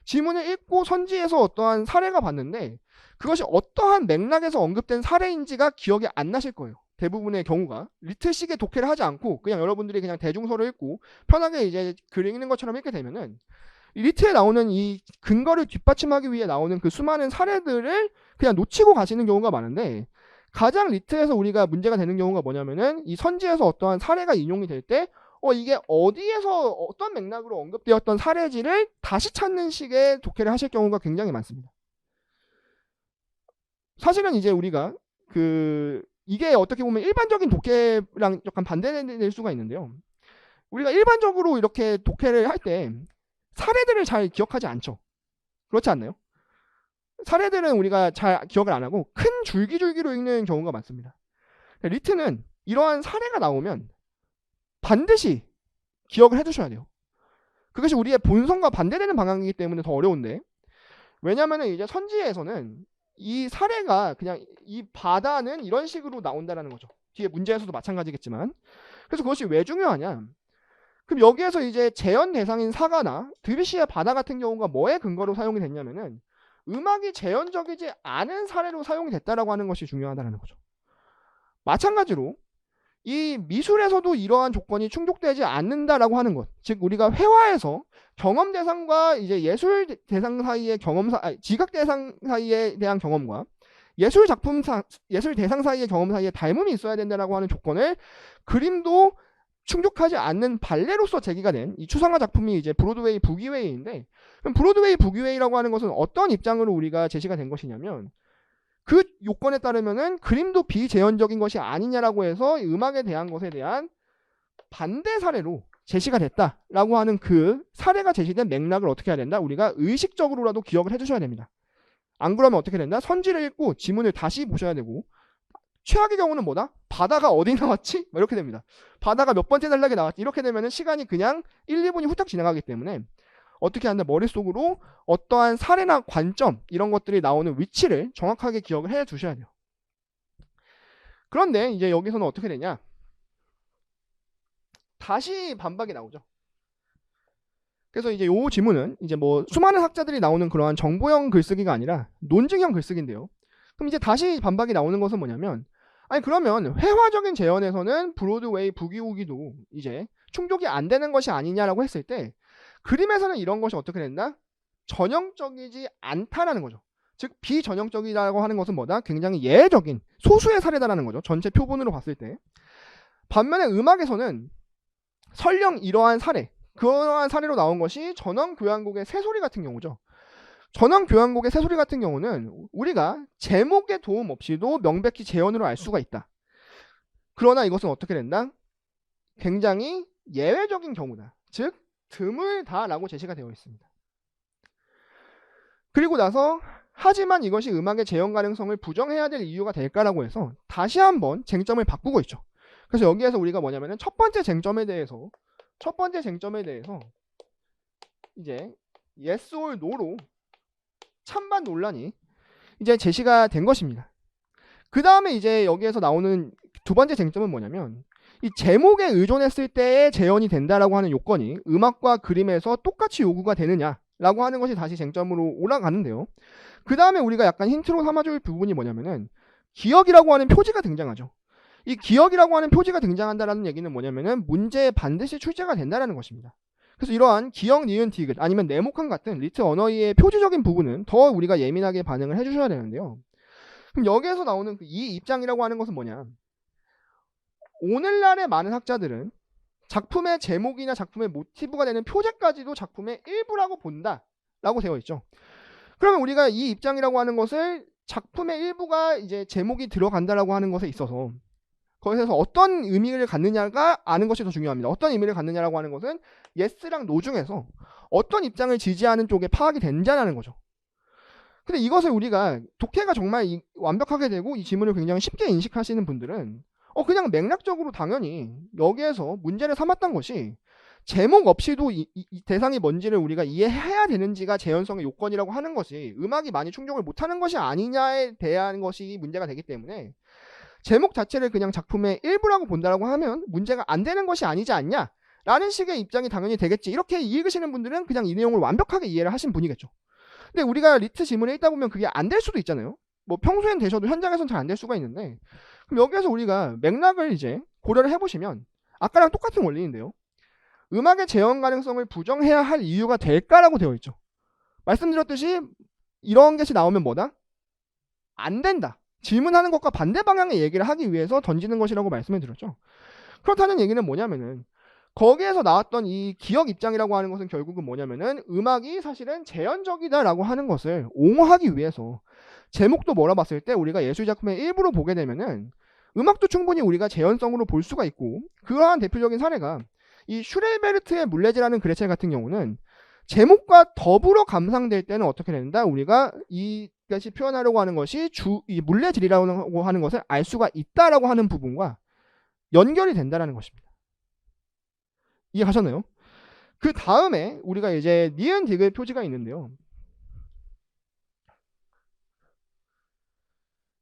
S2: 지문을 읽고 선지에서 어떠한 사례가 봤는데 그것이 어떠한 맥락에서 언급된 사례인지가 기억이 안 나실 거예요. 대부분의 경우가 리트식의 독해를 하지 않고 그냥 여러분들이 그냥 대중서를 읽고 편하게 이제 글 읽는 것처럼 읽게 되면은 리트에 나오는 이 근거를 뒷받침하기 위해 나오는 그 수많은 사례들을 그냥 놓치고 가시는 경우가 많은데 가장 리트에서 우리가 문제가 되는 경우가 뭐냐면은 이 선지에서 어떠한 사례가 인용이 될 때 이게 어디에서 어떤 맥락으로 언급되었던 사례지를 다시 찾는 식의 독해를 하실 경우가 굉장히 많습니다. 사실은 이제 우리가 이게 어떻게 보면 일반적인 독해랑 약간 반대될 수가 있는데요. 우리가 일반적으로 이렇게 독해를 할 때 사례들을 잘 기억하지 않죠. 그렇지 않나요? 사례들은 우리가 잘 기억을 안 하고 큰 줄기줄기로 읽는 경우가 많습니다. 리트는 이러한 사례가 나오면 반드시 기억을 해두셔야 돼요. 그것이 우리의 본성과 반대되는 방향이기 때문에 더 어려운데 왜냐하면 이제 선지에서는 이 사례가 그냥 이 바다는 이런 식으로 나온다라는 거죠. 뒤에 문제에서도 마찬가지겠지만 그래서 그것이 왜 중요하냐? 그럼 여기에서 이제 재현 대상인 사가나 드뷔시의 바다 같은 경우가 뭐에 근거로 사용이 됐냐면은 음악이 재현적이지 않은 사례로 사용이 됐다라고 하는 것이 중요하다는 거죠. 마찬가지로 이 미술에서도 이러한 조건이 충족되지 않는다라고 하는 것, 즉 우리가 회화에서 경험 대상과 이제 예술 대상 사이의 지각 대상 사이에 대한 경험과 예술 대상 사이의 경험 사이에 닮음이 있어야 된다라고 하는 조건을 그림도 충족하지 않는 발레로서 제기가 된 이 추상화 작품이 이제 브로드웨이 부기웨이인데 그럼 브로드웨이 부기웨이라고 하는 것은 어떤 입장으로 우리가 제시가 된 것이냐면 그 요건에 따르면은 그림도 비재현적인 것이 아니냐라고 해서 음악에 대한 것에 대한 반대 사례로 제시가 됐다라고 하는 그 사례가 제시된 맥락을 어떻게 해야 된다? 우리가 의식적으로라도 기억을 해두셔야 됩니다. 안 그러면 어떻게 된다? 선지를 읽고 지문을 다시 보셔야 되고 최악의 경우는 뭐다? 바다가 어디 나왔지? 이렇게 됩니다. 바다가 몇 번째 단락에 나왔지? 이렇게 되면은 시간이 그냥 1, 2분이 후딱 지나가기 때문에 어떻게 한다? 머릿속으로 어떠한 사례나 관점 이런 것들이 나오는 위치를 정확하게 기억을 해 두셔야 돼요. 그런데 이제 여기서는 어떻게 되냐? 다시 반박이 나오죠. 그래서 이제 요 지문은 이제 뭐 수많은 학자들이 나오는 그러한 정보형 글쓰기가 아니라 논증형 글쓰기인데요. 그럼 이제 다시 반박이 나오는 것은 뭐냐면 아니 그러면 회화적인 재현에서는 브로드웨이 부기우기도 이제 충족이 안 되는 것이 아니냐라고 했을 때 그림에서는 이런 것이 어떻게 된다? 전형적이지 않다라는 거죠. 즉 비전형적이라고 하는 것은 뭐다? 굉장히 예외적인 소수의 사례다라는 거죠. 전체 표본으로 봤을 때. 반면에 음악에서는 설령 이러한 사례, 그러한 사례로 나온 것이 전원교향곡의 새소리 같은 경우죠. 전원교향곡의 새소리 같은 경우는 우리가 제목의 도움 없이도 명백히 재현으로 알 수가 있다. 그러나 이것은 어떻게 된다? 굉장히 예외적인 경우다. 즉 드물다라고 제시가 되어 있습니다. 그리고 나서 하지만 이것이 음악의 재현 가능성을 부정해야 될 이유가 될까라고 해서 다시 한번 쟁점을 바꾸고 있죠. 그래서 여기에서 우리가 뭐냐면은 첫 번째 쟁점에 대해서 이제 yes or no로 찬반 논란이 이제 제시가 된 것입니다. 그 다음에 이제 여기에서 나오는 두 번째 쟁점은 뭐냐면 이 제목에 의존했을 때에 재현이 된다라고 하는 요건이 음악과 그림에서 똑같이 요구가 되느냐라고 하는 것이 다시 쟁점으로 올라가는데요. 그 다음에 우리가 약간 힌트로 삼아줄 부분이 뭐냐면은 기억이라고 하는 표지가 등장하죠. 이 기억이라고 하는 표지가 등장한다라는 얘기는 뭐냐면은 문제에 반드시 출제가 된다라는 것입니다. 그래서 이러한 기억, 니은, 디귿 아니면 네모칸 같은 리트 언어의 표지적인 부분은 더 우리가 예민하게 반응을 해주셔야 되는데요. 그럼 여기에서 나오는 이 입장이라고 하는 것은 뭐냐? 오늘날의 많은 학자들은 작품의 제목이나 작품의 모티브가 되는 표제까지도 작품의 일부라고 본다라고 되어 있죠. 그러면 우리가 이 입장이라고 하는 것을 작품의 일부가 이제 제목이 들어간다라고 하는 것에 있어서 거기서 어떤 의미를 갖느냐가 아는 것이 더 중요합니다. 어떤 의미를 갖느냐라고 하는 것은 yes랑 no 중에서 어떤 입장을 지지하는 쪽에 파악이 된다는 거죠. 근데 이것을 우리가 독해가 정말 완벽하게 되고 이 지문을 굉장히 쉽게 인식하시는 분들은 그냥 맥락적으로 당연히 여기에서 문제를 삼았던 것이 제목 없이도 이 대상이 뭔지를 우리가 이해해야 되는지가 재현성의 요건이라고 하는 것이 음악이 많이 충족을 못하는 것이 아니냐에 대한 것이 문제가 되기 때문에 제목 자체를 그냥 작품의 일부라고 본다라고 하면 문제가 안 되는 것이 아니지 않냐 라는 식의 입장이 당연히 되겠지. 이렇게 읽으시는 분들은 그냥 이 내용을 완벽하게 이해를 하신 분이겠죠. 근데 우리가 리트 지문을 읽다 보면 그게 안 될 수도 있잖아요. 뭐 평소엔 되셔도 현장에서는 잘 안 될 수가 있는데, 그럼 여기에서 우리가 맥락을 이제 고려를 해보시면 아까랑 똑같은 원리인데요. 음악의 재현 가능성을 부정해야 할 이유가 될까라고 되어 있죠. 말씀드렸듯이 이런 것이 나오면 뭐다? 안 된다. 질문하는 것과 반대 방향의 얘기를 하기 위해서 던지는 것이라고 말씀을 드렸죠. 그렇다는 얘기는 뭐냐면은 거기에서 나왔던 이 기억 입장이라고 하는 것은 결국은 뭐냐면은 음악이 사실은 재현적이다라고 하는 것을 옹호하기 위해서 제목도 몰아봤을 때 우리가 예술작품의 일부로 보게 되면은 음악도 충분히 우리가 재현성으로 볼 수가 있고, 그러한 대표적인 사례가 이 슈렐베르트의 물레제라는 그레첼 같은 경우는 제목과 더불어 감상될 때는 어떻게 된다? 우리가 이것이 표현하려고 하는 것이 이 물레질이라고 하는 것을 알 수가 있다라고 하는 부분과 연결이 된다라는 것입니다. 이해가셨나요? 그 다음에 우리가 이제 니은 디귿 표지가 있는데요.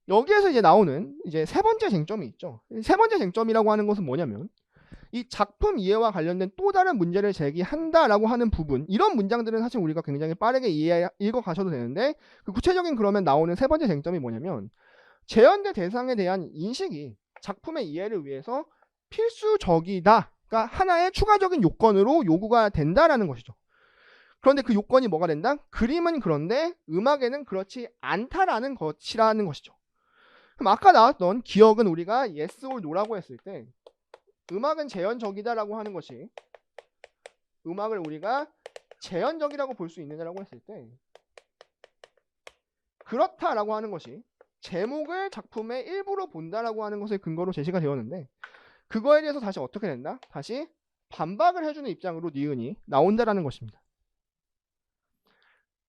S2: 여기에서 이제 나오는 이제 세 번째 쟁점이 있죠. 세 번째 쟁점이라고 하는 것은 뭐냐면 이 작품 이해와 관련된 또 다른 문제를 제기한다라고 하는 부분, 이런 문장들은 사실 우리가 굉장히 빠르게 읽어 가셔도 되는데, 그 구체적인 그러면 나오는 세 번째 쟁점이 뭐냐면 재현된 대상에 대한 인식이 작품의 이해를 위해서 필수적이다. 그러니까 하나의 추가적인 요건으로 요구가 된다라는 것이죠. 그런데 그 요건이 뭐가 된다? 그림은 그런데 음악에는 그렇지 않다라는 것이라는 것이죠. 그럼 아까 나왔던 기억은 우리가 yes or no라고 했을 때 음악은 재현적이다라고 하는 것이 음악을 우리가 재현적이라고 볼 수 있느냐라고 했을 때 그렇다라고 하는 것이 제목을 작품의 일부로 본다라고 하는 것을 근거로 제시가 되었는데, 그거에 대해서 다시 어떻게 된다? 다시 반박을 해주는 입장으로 니은이 나온다라는 것입니다.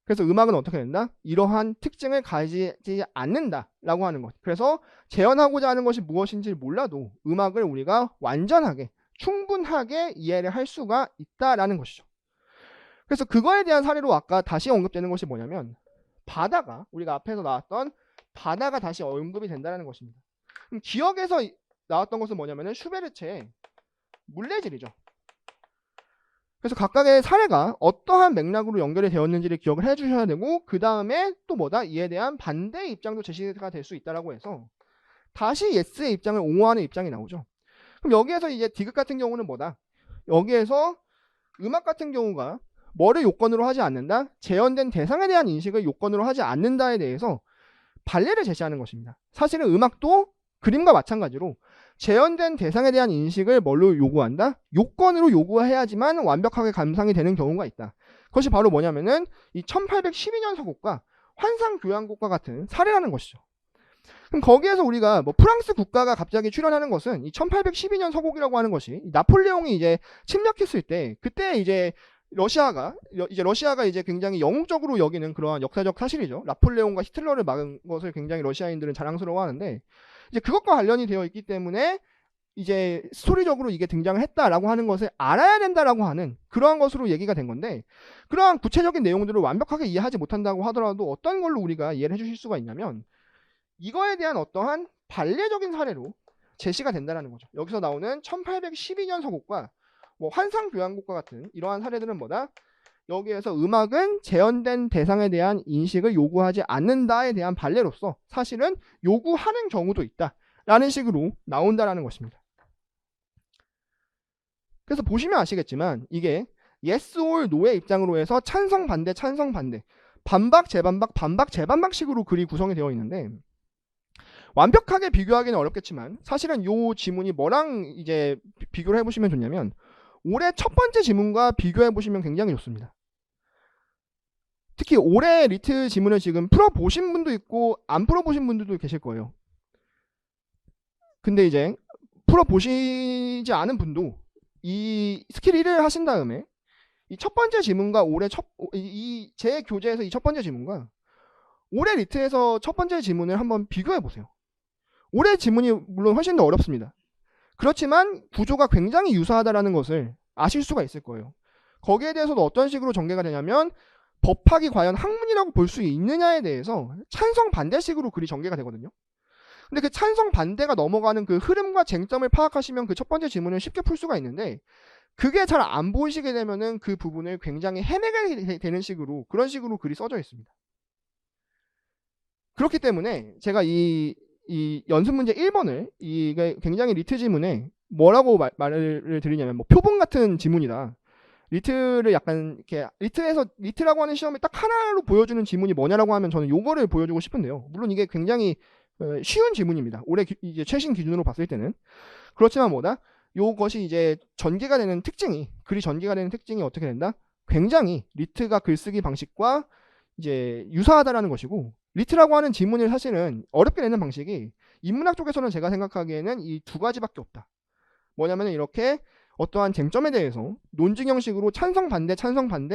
S2: 그래서 음악은 어떻게 된다? 이러한 특징을 가지지 않는다라고 하는 것. 그래서 재현하고자 하는 것이 무엇인지 몰라도 음악을 우리가 완전하게 충분하게 이해를 할 수가 있다라는 것이죠. 그래서 그거에 대한 사례로 아까 다시 언급되는 것이 뭐냐면 바다가, 우리가 앞에서 나왔던 바다가 다시 언급이 된다는 것입니다. 그럼 기억에서 나왔던 것은 뭐냐면은 슈베르트의 물레질이죠. 그래서 각각의 사례가 어떠한 맥락으로 연결이 되었는지를 기억을 해주셔야 되고, 그 다음에 또 뭐다? 이에 대한 반대의 입장도 제시가 될 수 있다라고 해서 다시 예스의 입장을 옹호하는 입장이 나오죠. 그럼 여기에서 이제 디귿 같은 경우는 뭐다? 여기에서 음악 같은 경우가 뭐를 요건으로 하지 않는다? 재현된 대상에 대한 인식을 요건으로 하지 않는다에 대해서 반례를 제시하는 것입니다. 사실은 음악도 그림과 마찬가지로 재현된 대상에 대한 인식을 뭘로 요구한다? 요건으로 요구해야지만 완벽하게 감상이 되는 경우가 있다. 그것이 바로 뭐냐면은 이 1812년 서곡과 환상교향곡과 같은 사례라는 것이죠. 그럼 거기에서 우리가 뭐 프랑스 국가가 갑자기 출연하는 것은 이 1812년 서곡이라고 하는 것이 나폴레옹이 이제 침략했을 때, 그때 이제 러시아가 이제 굉장히 영웅적으로 여기는 그러한 역사적 사실이죠. 나폴레옹과 히틀러를 막은 것을 굉장히 러시아인들은 자랑스러워하는데, 이제 그것과 관련이 되어 있기 때문에 이제 스토리적으로 이게 등장을 했다라고 하는 것을 알아야 된다라고 하는 그러한 것으로 얘기가 된 건데, 그러한 구체적인 내용들을 완벽하게 이해하지 못한다고 하더라도 어떤 걸로 우리가 이해를 해주실 수가 있냐면 이거에 대한 어떠한 반례적인 사례로 제시가 된다는 거죠. 여기서 나오는 1812년 서곡과 뭐 환상교향곡과 같은 이러한 사례들은 뭐다? 여기에서 음악은 재현된 대상에 대한 인식을 요구하지 않는다에 대한 발례로서 사실은 요구하는 경우도 있다라는 식으로 나온다라는 것입니다. 그래서 보시면 아시겠지만 이게 yes or no의 입장으로 해서 찬성 반대 찬성 반대 반박 재반박 반박 재반박식으로 글이 구성이 되어 있는데 완벽하게 비교하기는 어렵겠지만 사실은 이 지문이 뭐랑 이제 비교를 해보시면 좋냐면 올해 첫 번째 지문과 비교해보시면 굉장히 좋습니다. 특히 올해 리트 지문을 지금 풀어보신 분도 있고 안 풀어보신 분들도 계실 거예요. 근데 이제 풀어보시지 않은 분도 이 스킬 1을 하신 다음에 이 첫 번째 지문과 올해 제 교재에서 이 첫 번째 지문과 올해 리트에서 첫 번째 지문을 한번 비교해 보세요. 올해 지문이 물론 훨씬 더 어렵습니다. 그렇지만 구조가 굉장히 유사하다라는 것을 아실 수가 있을 거예요. 거기에 대해서도 어떤 식으로 전개가 되냐면 법학이 과연 학문이라고 볼 수 있느냐에 대해서 찬성 반대식으로 글이 전개가 되거든요. 근데 그 찬성 반대가 넘어가는 그 흐름과 쟁점을 파악하시면 그 첫 번째 지문을 쉽게 풀 수가 있는데 그게 잘 안 보이시게 되면은 그 부분을 굉장히 헤매게 되는 식으로 그런 식으로 글이 써져 있습니다. 그렇기 때문에 제가 이 연습 문제 1번을 이게 굉장히 리트 지문에 뭐라고 말을 드리냐면 뭐 표본 같은 지문이다. 리트를 약간 이렇게 리트라고 하는 시험에 딱 하나로 보여주는 지문이 뭐냐라고 하면 저는 요거를 보여주고 싶은데요. 물론 이게 굉장히 쉬운 지문입니다. 올해 이제 최신 기준으로 봤을 때는 그렇지만 뭐다? 요것이 이제 전개가 되는 특징이 글이 전개가 되는 특징이 어떻게 된다? 굉장히 리트가 글쓰기 방식과 이제 유사하다라는 것이고 리트라고 하는 지문을 사실은 어렵게 내는 방식이 인문학 쪽에서는 제가 생각하기에는 이 두 가지밖에 없다. 뭐냐면 이렇게 어떠한 쟁점에 대해서 논증 형식으로 찬성 반대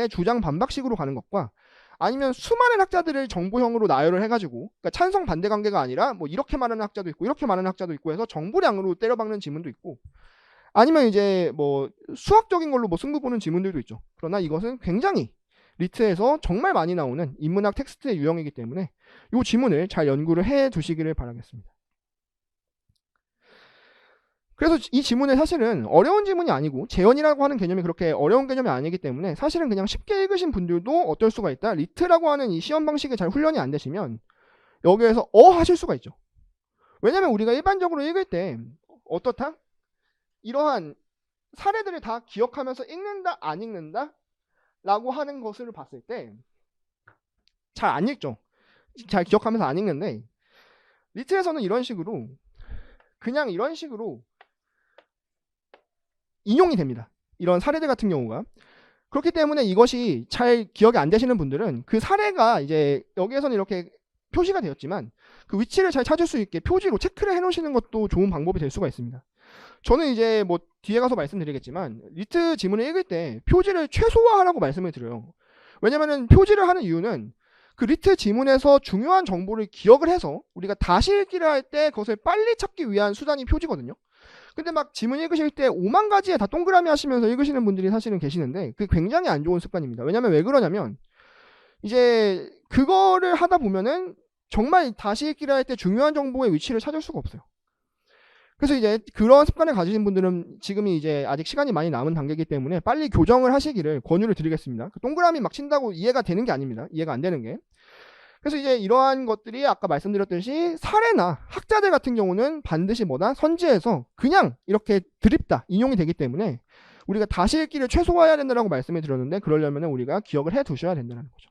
S2: 주장 반박식으로 가는 것과 아니면 수많은 학자들을 정보형으로 나열을 해가지고 그러니까 찬성 반대 관계가 아니라 뭐 이렇게 말하는 학자도 있고 이렇게 말하는 학자도 있고 해서 정보량으로 때려박는 지문도 있고 아니면 이제 뭐 수학적인 걸로 뭐 승부 보는 지문들도 있죠. 그러나 이것은 굉장히 리트에서 정말 많이 나오는 인문학 텍스트의 유형이기 때문에 이 지문을 잘 연구를 해 두시기를 바라겠습니다. 그래서 이 지문은 사실은 어려운 지문이 아니고 재현이라고 하는 개념이 그렇게 어려운 개념이 아니기 때문에 사실은 그냥 쉽게 읽으신 분들도 어떨 수가 있다. 리트라고 하는 이 시험 방식이 잘 훈련이 안 되시면 여기에서 하실 수가 있죠. 왜냐면 우리가 일반적으로 읽을 때 어떻다? 이러한 사례들을 다 기억하면서 읽는다 안 읽는다? 라고 하는 것을 봤을 때 잘 안 읽죠. 잘 기억하면서 안 읽는데 리트에서는 이런 식으로 그냥 이런 식으로 인용이 됩니다. 이런 사례들 같은 경우가. 그렇기 때문에 이것이 잘 기억이 안 되시는 분들은 그 사례가 이제 여기에서는 이렇게 표시가 되었지만 그 위치를 잘 찾을 수 있게 표지로 체크를 해 놓으시는 것도 좋은 방법이 될 수가 있습니다. 저는 이제 뭐 뒤에 가서 말씀드리겠지만 리트 지문을 읽을 때 표지를 최소화하라고 말씀을 드려요. 왜냐면은 표지를 하는 이유는 그 리트 지문에서 중요한 정보를 기억을 해서 우리가 다시 읽기를 할 때 그것을 빨리 찾기 위한 수단이 표지거든요. 근데 막 지문 읽으실 때 5만 가지에 다 동그라미 하시면서 읽으시는 분들이 사실은 계시는데 그게 굉장히 안 좋은 습관입니다. 왜냐면 왜 그러냐면 이제 그거를 하다 보면은 정말 다시 읽기를 할 때 중요한 정보의 위치를 찾을 수가 없어요. 그래서 이제 그런 습관을 가지신 분들은 지금이 이제 아직 시간이 많이 남은 단계이기 때문에 빨리 교정을 하시기를 권유를 드리겠습니다. 동그라미 막 친다고 이해가 되는 게 아닙니다. 이해가 안 되는 게. 그래서 이제 이러한 것들이 아까 말씀드렸듯이 사례나 학자들 같은 경우는 반드시 뭐다? 선지에서 그냥 이렇게 드립다 인용이 되기 때문에 우리가 다시 읽기를 최소화해야 된다고 말씀을 드렸는데 그러려면 우리가 기억을 해 두셔야 된다는 거죠.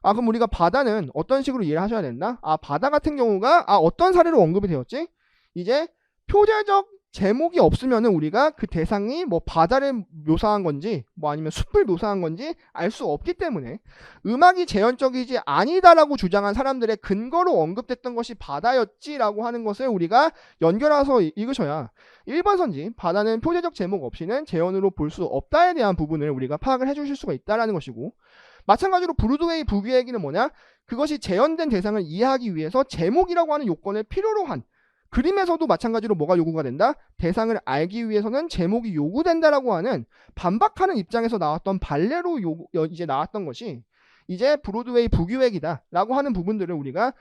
S2: 그럼 우리가 바다는 어떤 식으로 이해를 하셔야 된다? 바다 같은 경우가 어떤 사례로 언급이 되었지? 이제 표제적 제목이 없으면은 우리가 그 대상이 뭐 바다를 묘사한 건지 뭐 아니면 숲을 묘사한 건지 알 수 없기 때문에 음악이 재현적이지 아니다라고 주장한 사람들의 근거로 언급됐던 것이 바다였지라고 하는 것을 우리가 연결해서 읽으셔야 1번 선지 바다는 표제적 제목 없이는 재현으로 볼 수 없다에 대한 부분을 우리가 파악을 해주실 수가 있다라는 것이고 마찬가지로 브로드웨이 부귀 얘기는 뭐냐? 그것이 재현된 대상을 이해하기 위해서 제목이라고 하는 요건을 필요로 한 그림에서도 마찬가지로 뭐가 요구가 된다? 대상을 알기 위해서는 제목이 요구된다라고 하는 반박하는 입장에서 나왔던 발례로 이제 나왔던 것이 이제 브로드웨이 부기획이다라고 하는 부분들을 우리가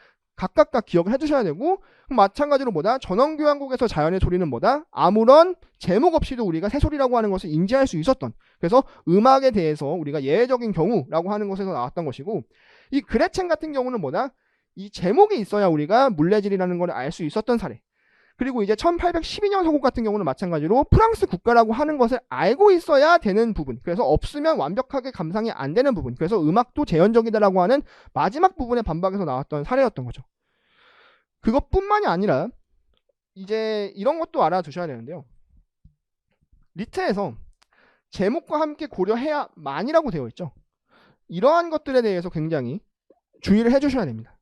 S2: 각각 기억을 해두셔야 되고, 마찬가지로 전원교향곡에서 자연의 소리는 아무런 제목 없이도 우리가 새소리라고 하는 것을 인지할 수 있었던, 그래서 음악에 대해서 우리가 예외적인 경우라고 하는 것에서 나왔던 것이고, 이 그레첸 같은 경우는 이 제목이 있어야 우리가 물레질이라는 걸 알 수 있었던 사례. 그리고 이제 1812년 서곡 같은 경우는 마찬가지로 프랑스 국가라고 하는 것을 알고 있어야 되는 부분, 그래서 없으면 완벽하게 감상이 안 되는 부분, 그래서 음악도 재현적이다라고 하는 마지막 부분의 반박에서 나왔던 사례였던 거죠. 그것뿐만이 아니라 이제 이런 것도 알아두셔야 되는데요. 리트에서 제목과 함께 고려해야만이라고 되어 있죠. 이러한 것들에 대해서 굉장히 주의를 해주셔야 됩니다.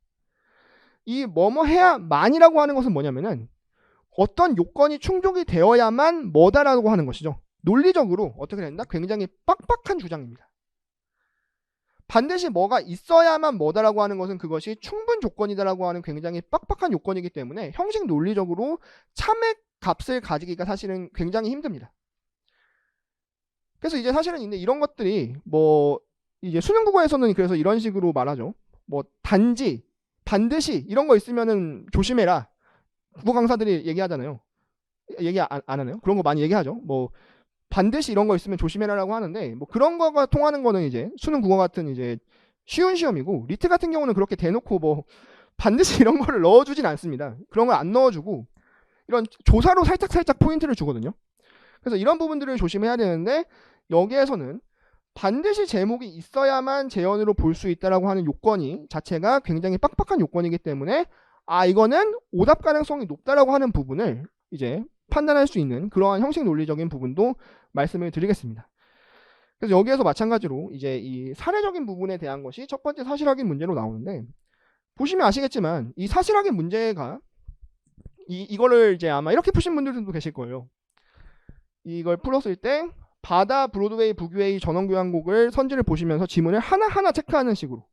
S2: 이 뭐뭐 해야만이라고 하는 것은 뭐냐면은 어떤 요건이 충족이 되어야만 뭐다라고 하는 것이죠. 논리적으로 어떻게 된다? 굉장히 빡빡한 주장입니다. 반드시 뭐가 있어야만 뭐다라고 하는 것은 그것이 충분 조건이다라고 하는 굉장히 빡빡한 요건이기 때문에 형식 논리적으로 참의 값을 가지기가 사실은 굉장히 힘듭니다. 그래서 이제 사실은 이런 것들이 이제 수능 국어에서는 그래서 이런 식으로 말하죠. 단지, 반드시 이런 거 있으면은 조심해라. 국어 강사들이 얘기하잖아요. 얘기 안 하나요? 그런 거 많이 얘기하죠. 반드시 이런 거 있으면 조심해라라고 하는데, 그런 거가 통하는 거는 이제 수능 국어 같은 이제 쉬운 시험이고, 리트 같은 경우는 그렇게 대놓고 반드시 이런 거를 넣어주진 않습니다. 그런 걸 안 넣어주고 이런 조사로 살짝 포인트를 주거든요. 그래서 이런 부분들을 조심해야 되는데, 여기에서는 반드시 제목이 있어야만 재현으로 볼 수 있다라고 하는 요건이 자체가 굉장히 빡빡한 요건이기 때문에 이거는 오답 가능성이 높다라고 하는 부분을 이제 판단할 수 있는 그러한 형식 논리적인 부분도 말씀을 드리겠습니다. 그래서 여기에서 마찬가지로 이제 이 사례적인 부분에 대한 것이 첫 번째 사실 확인 문제로 나오는데, 보시면 아시겠지만 이 사실 확인 문제가 이거를 이제 아마 이렇게 푸신 분들도 계실 거예요. 이걸 풀었을 때 바다, 브로드웨이, 북웨이 전원교향곡을 선지를 보시면서 지문을 하나하나 체크하는 식으로.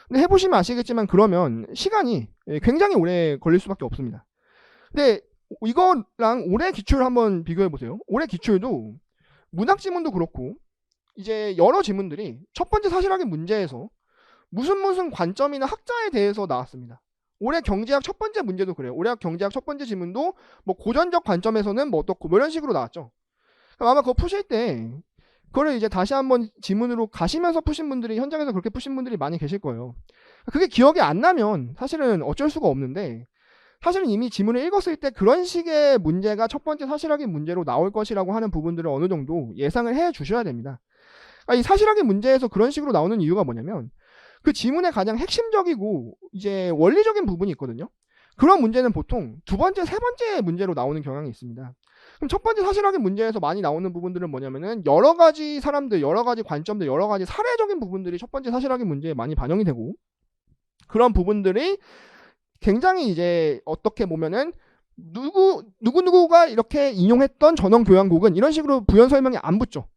S2: 근데 해보시면 아시겠지만 그러면 시간이 굉장히 오래 걸릴 수밖에 없습니다. 근데 이거랑 올해 기출 한번 비교해 보세요. 올해 기출도 문학 지문도 그렇고 이제 여러 지문들이 첫 번째 사실 확인 문제에서 무슨 관점이나 학자에 대해서 나왔습니다. 올해 경제학 첫 번째 문제도 그래요. 올해 경제학 첫 번째 지문도 고전적 관점에서는 어떻고 이런 식으로 나왔죠. 아마 그거 푸실 때 그거를 이제 다시 한번 지문으로 가시면서 푸신 분들이, 현장에서 그렇게 푸신 분들이 많이 계실 거예요. 그게 기억이 안 나면 사실은 어쩔 수가 없는데, 사실은 이미 지문을 읽었을 때 그런 식의 문제가 첫 번째 사실 확인 문제로 나올 것이라고 하는 부분들을 어느 정도 예상을 해 주셔야 됩니다. 이 사실 확인 문제에서 그런 식으로 나오는 이유가 뭐냐면, 그 지문의 가장 핵심적이고 이제 원리적인 부분이 있거든요. 그런 문제는 보통 두 번째, 세 번째 문제로 나오는 경향이 있습니다. 그럼 첫 번째 사실 확인 문제에서 많이 나오는 부분들은 뭐냐면은 여러 가지 사람들, 여러 가지 관점들, 여러 가지 사례적인 부분들이 첫 번째 사실 확인 문제에 많이 반영이 되고, 그런 부분들이 굉장히 이제 어떻게 보면은 누구가 이렇게 인용했던 전원교향곡은 이런 식으로 부연 설명이 안 붙죠.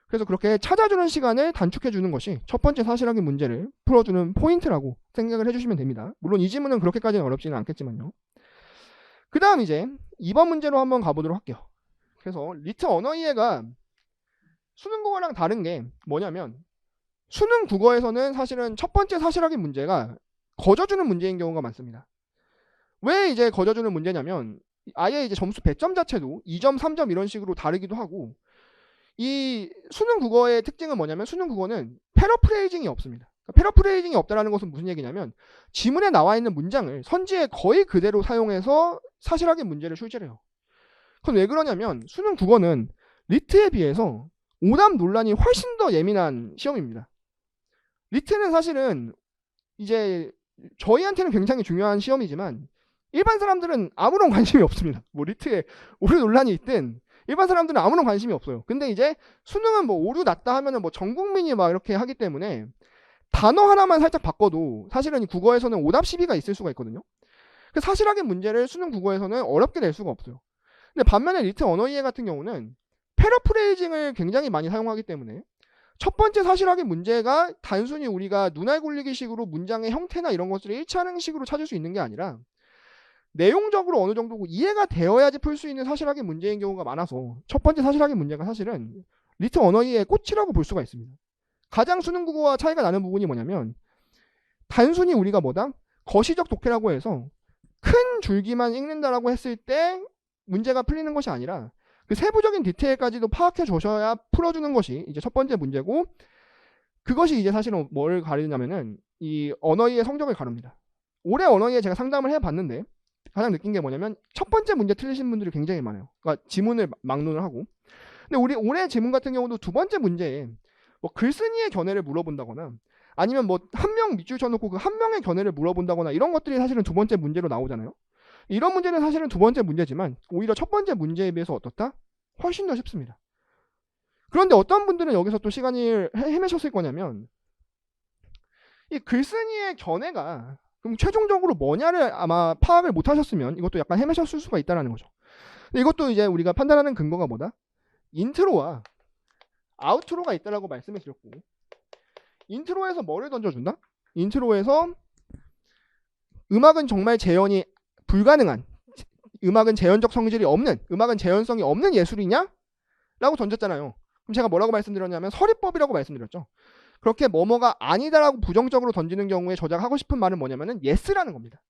S2: 그래서 그렇게 찾아주는 시간을 단축해주는 것이 첫 번째 사실 확인 문제를 풀어주는 포인트라고 생각을 해주시면 됩니다. 물론 이 지문은 그렇게까지는 어렵지는 않겠지만요. 그 다음 이제 2번 문제로 한번 가보도록 할게요. 그래서 리트 언어 이해가 수능 국어랑 다른 게 뭐냐면, 수능 국어에서는 사실은 첫 번째 사실 확인 문제가 거저주는 문제인 경우가 많습니다. 왜 이제 거저주는 문제냐면, 아예 이제 점수 배점 자체도 2점, 3점 이런 식으로 다르기도 하고, 이 수능 국어의 특징은 뭐냐면, 수능 국어는 패러프레이징이 없습니다. 패러프레이징이 없다는 것은 무슨 얘기냐면, 지문에 나와 있는 문장을 선지에 거의 그대로 사용해서 사실 확인 문제를 출제를 해요. 그건 왜 그러냐면, 수능 국어는 리트에 비해서 오답 논란이 훨씬 더 예민한 시험입니다. 리트는 사실은 이제 저희한테는 굉장히 중요한 시험이지만 일반 사람들은 아무런 관심이 없습니다. 리트에 오류 논란이 있든 일반 사람들은 아무런 관심이 없어요. 근데 이제 수능은 오류 났다 하면은 전 국민이 막 이렇게 하기 때문에 단어 하나만 살짝 바꿔도 사실은 국어에서는 오답 시비가 있을 수가 있거든요. 그 사실 확인 문제를 수능 국어에서는 어렵게 낼 수가 없어요. 근데 반면에 리트 언어 이해 같은 경우는 패러프레이징을 굉장히 많이 사용하기 때문에 첫 번째 사실 확인 문제가 단순히 우리가 눈알 굴리기 식으로 문장의 형태나 이런 것들을 일치하는 식으로 찾을 수 있는 게 아니라 내용적으로 어느 정도 이해가 되어야지 풀 수 있는 사실 확인 문제인 경우가 많아서 첫 번째 사실 확인 문제가 사실은 리트 언어 이해의 꽃이라고 볼 수가 있습니다. 가장 수능 국어와 차이가 나는 부분이 뭐냐면, 단순히 우리가 거시적 독해라고 해서 큰 줄기만 읽는다라고 했을 때 문제가 풀리는 것이 아니라 그 세부적인 디테일까지도 파악해 주셔야 풀어주는 것이 이제 첫 번째 문제고, 그것이 이제 사실은 뭘 가리냐면은 이 언어이의 성적을 가릅니다. 올해 언어이에 제가 상담을 해봤는데 가장 느낀 게 뭐냐면 첫 번째 문제 틀리신 분들이 굉장히 많아요. 그러니까 지문을 막론을 하고. 근데 우리 올해 지문 같은 경우도 두 번째 문제에 뭐 글쓴이의 견해를 물어본다거나 아니면 뭐 한 명 밑줄 쳐놓고 그 한 명의 견해를 물어본다거나 이런 것들이 사실은 두 번째 문제로 나오잖아요. 이런 문제는 사실은 두 번째 문제지만 오히려 첫 번째 문제에 비해서 어떻다? 훨씬 더 쉽습니다. 그런데 어떤 분들은 여기서 또 시간을 헤매셨을 거냐면 이 글쓴이의 견해가 그럼 최종적으로 뭐냐를 아마 파악을 못 하셨으면 이것도 약간 헤매셨을 수가 있다는 거죠. 근데 이것도 이제 우리가 판단하는 근거가 뭐다? 인트로와 아우트로가 있다라고 말씀을 드렸고, 인트로에서 뭐를 던져준다? 인트로에서 음악은 정말 재현이 불가능한, 음악은 재현적 성질이 없는, 음악은 재현성이 없는 예술이냐? 라고 던졌잖아요. 그럼 제가 뭐라고 말씀드렸냐면 서리법이라고 말씀드렸죠. 그렇게 뭐뭐가 아니다라고 부정적으로 던지는 경우에 저자가 하고 싶은 말은 뭐냐면은 yes라는 겁니다.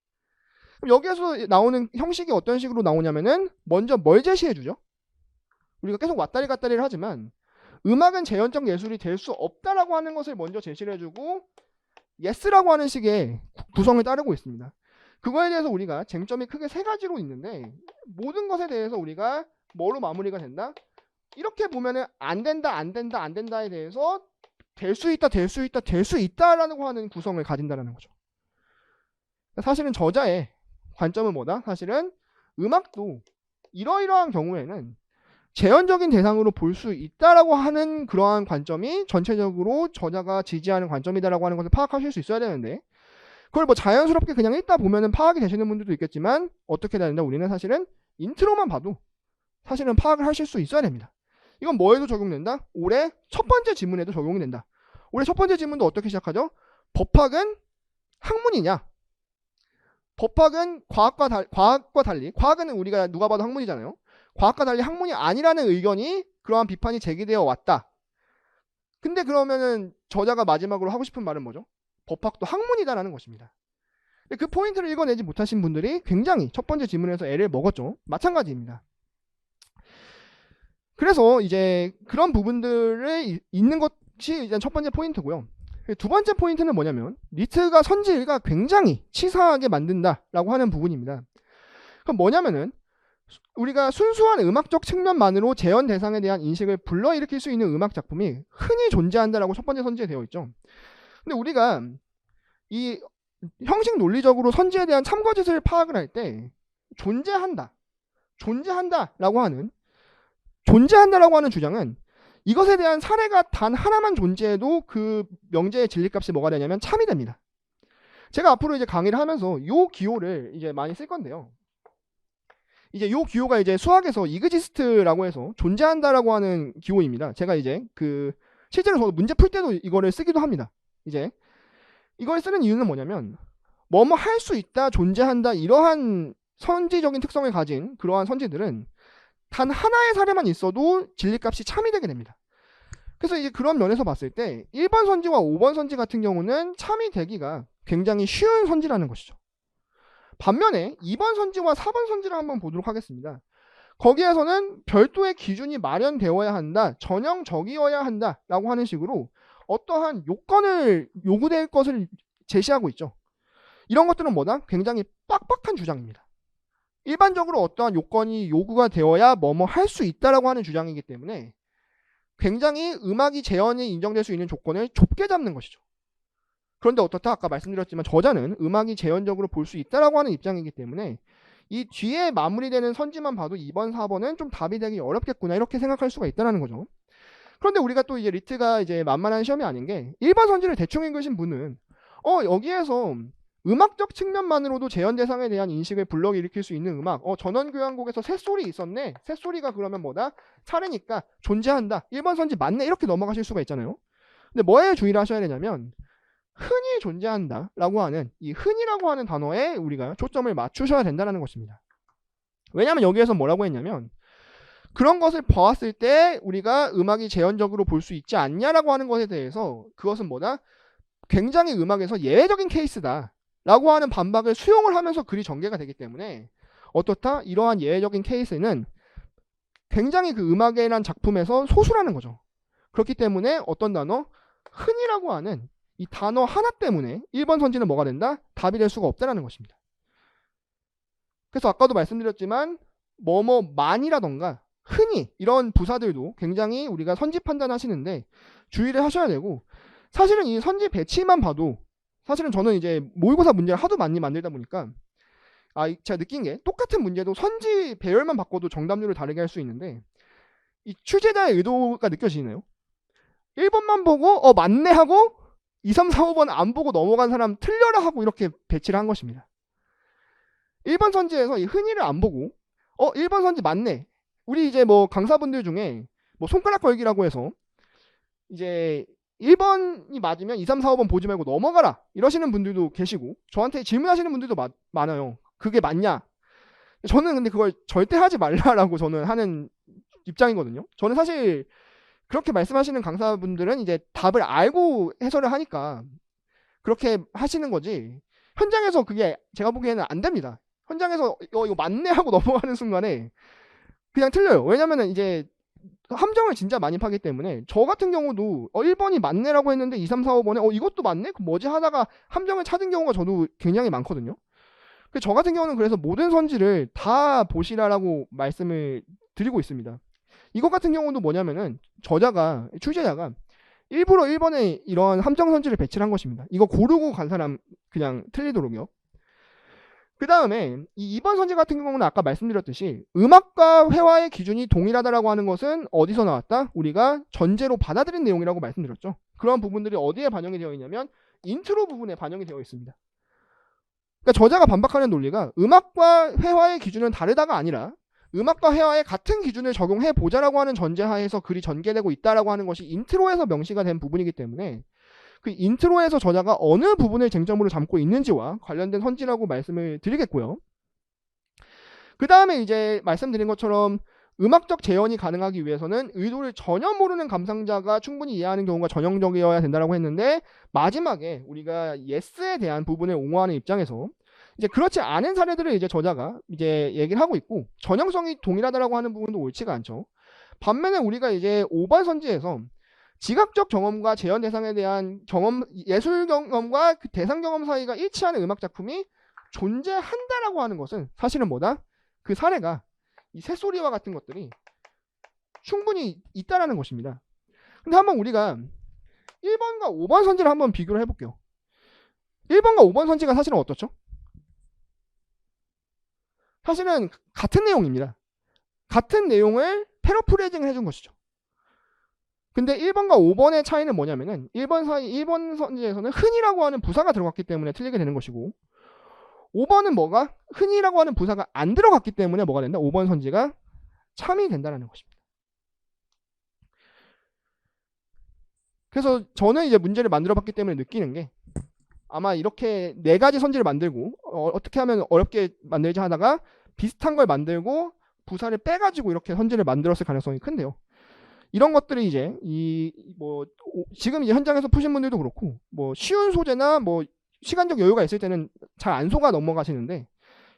S2: 그럼 여기에서 나오는 형식이 어떤 식으로 나오냐면은 먼저 뭘 제시해주죠? 우리가 계속 왔다리 갔다리를 하지만 음악은 재현적 예술이 될 수 없다라고 하는 것을 먼저 제시를 해주고 yes라고 하는 식의 구성을 따르고 있습니다. 그거에 대해서 우리가 쟁점이 크게 세 가지로 있는데 모든 것에 대해서 우리가 뭐로 마무리가 된다? 이렇게 보면은 안 된다, 안 된다, 안 된다에 대해서 될 수 있다, 될 수 있다, 될 수 있다라고 하는 구성을 가진다는 거죠. 사실은 저자의 관점은 뭐다? 사실은 음악도 이러이러한 경우에는 재현적인 대상으로 볼 수 있다라고 하는 그러한 관점이 전체적으로 저자가 지지하는 관점이다라고 하는 것을 파악하실 수 있어야 되는데, 그걸 뭐 자연스럽게 그냥 읽다 보면은 파악이 되시는 분들도 있겠지만 어떻게 되는데 우리는 사실은 인트로만 봐도 사실은 파악을 하실 수 있어야 됩니다. 이건 뭐에도 적용된다? 올해 첫 번째 지문에도 적용이 된다. 올해 첫 번째 지문도 어떻게 시작하죠? 법학은 학문이냐? 법학은 과학과 달리, 과학은 우리가 누가 봐도 학문이잖아요. 과학과 달리 학문이 아니라는 의견이 그러한 비판이 제기되어 왔다. 근데 그러면은 저자가 마지막으로 하고 싶은 말은 뭐죠? 법학도 학문이다라는 것입니다. 근데 그 포인트를 읽어내지 못하신 분들이 굉장히 첫 번째 지문에서 애를 먹었죠. 마찬가지입니다. 그래서 이제 그런 부분들을 읽는 것이 일단 첫 번째 포인트고요. 두 번째 포인트는 뭐냐면 리트가 선지일가 굉장히 치사하게 만든다라고 하는 부분입니다. 그럼 뭐냐면은 우리가 순수한 음악적 측면만으로 재현 대상에 대한 인식을 불러일으킬 수 있는 음악 작품이 흔히 존재한다라고 첫 번째 선지에 되어 있죠. 근데 우리가 이 형식 논리적으로 선지에 대한 참거짓을 파악을 할 때 존재한다라고 하는 주장은 이것에 대한 사례가 단 하나만 존재해도 그 명제의 진리값이 뭐가 되냐면 참이 됩니다. 제가 앞으로 이제 강의를 하면서 요 기호를 이제 많이 쓸 건데요. 이제 요 기호가 이제 수학에서 이그지스트라고 해서 존재한다라고 하는 기호입니다. 제가 이제 실제로 저도 문제 풀 때도 이거를 쓰기도 합니다. 이제 이걸 쓰는 이유는 뭐냐면 뭐뭐 할 수 있다, 존재한다 이러한 선지적인 특성을 가진 그러한 선지들은 단 하나의 사례만 있어도 진리값이 참이 되게 됩니다. 그래서 이제 그런 면에서 봤을 때 1번 선지와 5번 선지 같은 경우는 참이 되기가 굉장히 쉬운 선지라는 것이죠. 반면에 2번 선지와 4번 선지를 한번 보도록 하겠습니다. 거기에서는 별도의 기준이 마련되어야 한다, 전형적이어야 한다라고 하는 식으로 어떠한 요건을 요구될 것을 제시하고 있죠. 이런 것들은 뭐다? 굉장히 빡빡한 주장입니다. 일반적으로 어떠한 요건이 요구가 되어야 뭐뭐 할 수 있다라고 하는 주장이기 때문에 굉장히 음악이 재현이 인정될 수 있는 조건을 좁게 잡는 것이죠. 그런데 어떻다? 아까 말씀드렸지만 저자는 음악이 재현적으로 볼 수 있다라고 하는 입장이기 때문에 이 뒤에 마무리되는 선지만 봐도 2번, 4번은 좀 답이 되기 어렵겠구나 이렇게 생각할 수가 있다는 거죠. 그런데 우리가 또 이제 리트가 이제 만만한 시험이 아닌 게 1번 선지를 대충 읽으신 분은 여기에서 음악적 측면만으로도 재현 대상에 대한 인식을 불러일으킬 수 있는 음악, 전원교향곡에서 새소리 있었네, 새소리가 그러면 뭐다? 차례니까 존재한다, 1번 선지 맞네 이렇게 넘어가실 수가 있잖아요. 근데 뭐에 주의를 하셔야 되냐면 흔히 존재한다 라고 하는 이 흔히라고 하는 단어에 우리가 초점을 맞추셔야 된다는 것입니다. 왜냐하면 여기에서 뭐라고 했냐면 그런 것을 보았을 때 우리가 음악이 재현적으로 볼 수 있지 않냐라고 하는 것에 대해서 그것은 뭐다? 굉장히 음악에서 예외적인 케이스다 라고 하는 반박을 수용을 하면서 글이 전개가 되기 때문에 어떻다? 이러한 예외적인 케이스는 굉장히 그 음악이라는 작품에서 소수라는 거죠. 그렇기 때문에 어떤 단어? 흔히라고 하는 이 단어 하나 때문에 1번 선지는 뭐가 된다? 답이 될 수가 없다는 것입니다. 그래서 아까도 말씀드렸지만 뭐뭐만이라던가 흔히 이런 부사들도 굉장히 우리가 선지 판단하시는데 주의를 하셔야 되고, 사실은 이 선지 배치만 봐도 사실은 저는 이제 모의고사 문제를 하도 많이 만들다 보니까 제가 느낀 게 똑같은 문제도 선지 배열만 바꿔도 정답률을 다르게 할 수 있는데 이 출제자의 의도가 느껴지네요. 1번만 보고 맞네 하고 2, 3, 4, 5번 안 보고 넘어간 사람 틀려라 하고 이렇게 배치를 한 것입니다. 1번 선지에서 이 흔히를 안 보고 1번 선지 맞네. 우리 이제 뭐 강사분들 중에 뭐 손가락 걸기라고 해서 이제 1번이 맞으면 2, 3, 4, 5번 보지 말고 넘어가라 이러시는 분들도 계시고 저한테 질문하시는 분들도 많아요. 그게 맞냐? 저는 근데 그걸 절대 하지 말라라고 저는 하는 입장이거든요. 저는 사실 그렇게 말씀하시는 강사분들은 이제 답을 알고 해설을 하니까 그렇게 하시는 거지, 현장에서 그게 제가 보기에는 안 됩니다. 현장에서 이거 맞네 하고 넘어가는 순간에 그냥 틀려요. 왜냐면은 이제 함정을 진짜 많이 파기 때문에 저 같은 경우도 1번이 맞네라고 했는데 2, 3, 4, 5번에 이것도 맞네? 그럼 뭐지 하다가 함정을 찾은 경우가 저도 굉장히 많거든요. 저 같은 경우는 그래서 모든 선지를 다 보시라라고 말씀을 드리고 있습니다. 이것 같은 경우도 뭐냐면은 출제자가 일부러 1번에 이런 함정 선지를 배치를 한 것입니다. 이거 고르고 간 사람 그냥 틀리도록요. 그 다음에 이 2번 선지 같은 경우는 아까 말씀드렸듯이 음악과 회화의 기준이 동일하다라고 하는 것은 어디서 나왔다? 우리가 전제로 받아들인 내용이라고 말씀드렸죠. 그런 부분들이 어디에 반영이 되어 있냐면 인트로 부분에 반영이 되어 있습니다. 그러니까 저자가 반박하는 논리가 음악과 회화의 기준은 다르다가 아니라 음악과 회화에 같은 기준을 적용해 보자라고 하는 전제하에서 글이 전개되고 있다라고 하는 것이 인트로에서 명시가 된 부분이기 때문에 그 인트로에서 저자가 어느 부분을 쟁점으로 삼고 있는지와 관련된 선지라고 말씀을 드리겠고요. 그 다음에 이제 말씀드린 것처럼 음악적 재현이 가능하기 위해서는 의도를 전혀 모르는 감상자가 충분히 이해하는 경우가 전형적이어야 된다라고 했는데, 마지막에 우리가 예스에 대한 부분을 옹호하는 입장에서 이제 그렇지 않은 사례들을 이제 저자가 이제 얘기를 하고 있고, 전형성이 동일하다라고 하는 부분도 옳지가 않죠. 반면에 우리가 이제 5번 선지에서 지각적 경험과 재현 대상에 대한 예술 경험과 그 대상 경험 사이가 일치하는 음악 작품이 존재한다라고 하는 것은 사실은 뭐다? 그 사례가 이 새소리와 같은 것들이 충분히 있다라는 것입니다. 근데 한번 우리가 1번과 5번 선지를 한번 비교를 해볼게요. 1번과 5번 선지가 사실은 어떻죠? 사실은 같은 내용입니다. 같은 내용을 패러프레이징을 해준 것이죠. 근데 1번과 5번의 차이는 뭐냐면은 1번 선지에서는 흔히라고 하는 부사가 들어갔기 때문에 틀리게 되는 것이고, 5번은 뭐가? 흔히라고 하는 부사가 안 들어갔기 때문에 뭐가 된다? 5번 선지가 참이 된다는 것입니다. 그래서 저는 이제 문제를 만들어 봤기 때문에 느끼는 게, 아마 이렇게 4가지 선지를 만들고 어떻게 하면 어렵게 만들지 하다가 비슷한 걸 만들고 부사를 빼가지고 이렇게 선지를 만들었을 가능성이 큰데요. 이런 것들이 이제 지금 이제 현장에서 푸신 분들도 그렇고 쉬운 소재나 시간적 여유가 있을 때는 잘 안 속아 넘어가시는데,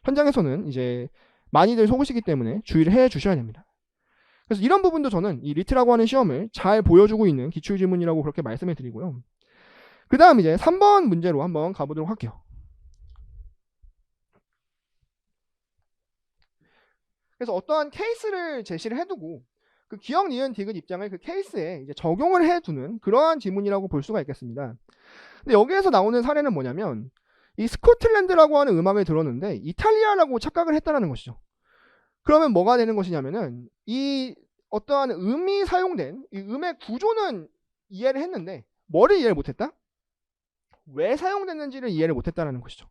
S2: 현장에서는 이제 많이들 속으시기 때문에 주의를 해 주셔야 됩니다. 그래서 이런 부분도 저는 이 리트라고 하는 시험을 잘 보여주고 있는 기출지문이라고 그렇게 말씀을 드리고요. 그 다음 이제 3번 문제로 한번 가보도록 할게요. 그래서 어떠한 케이스를 제시를 해두고 그 기억, 니은, 디귿 입장을 그 케이스에 이제 적용을 해두는 그러한 지문이라고 볼 수가 있겠습니다. 근데 여기에서 나오는 사례는 뭐냐면 이 스코틀랜드라고 하는 음악을 들었는데 이탈리아라고 착각을 했다는 것이죠. 그러면 뭐가 되는 것이냐면은 이 어떠한 음이 사용된 이 음의 구조는 이해를 했는데 뭐를 이해를 못했다? 왜 사용됐는지를 이해를 못했다는 것이죠.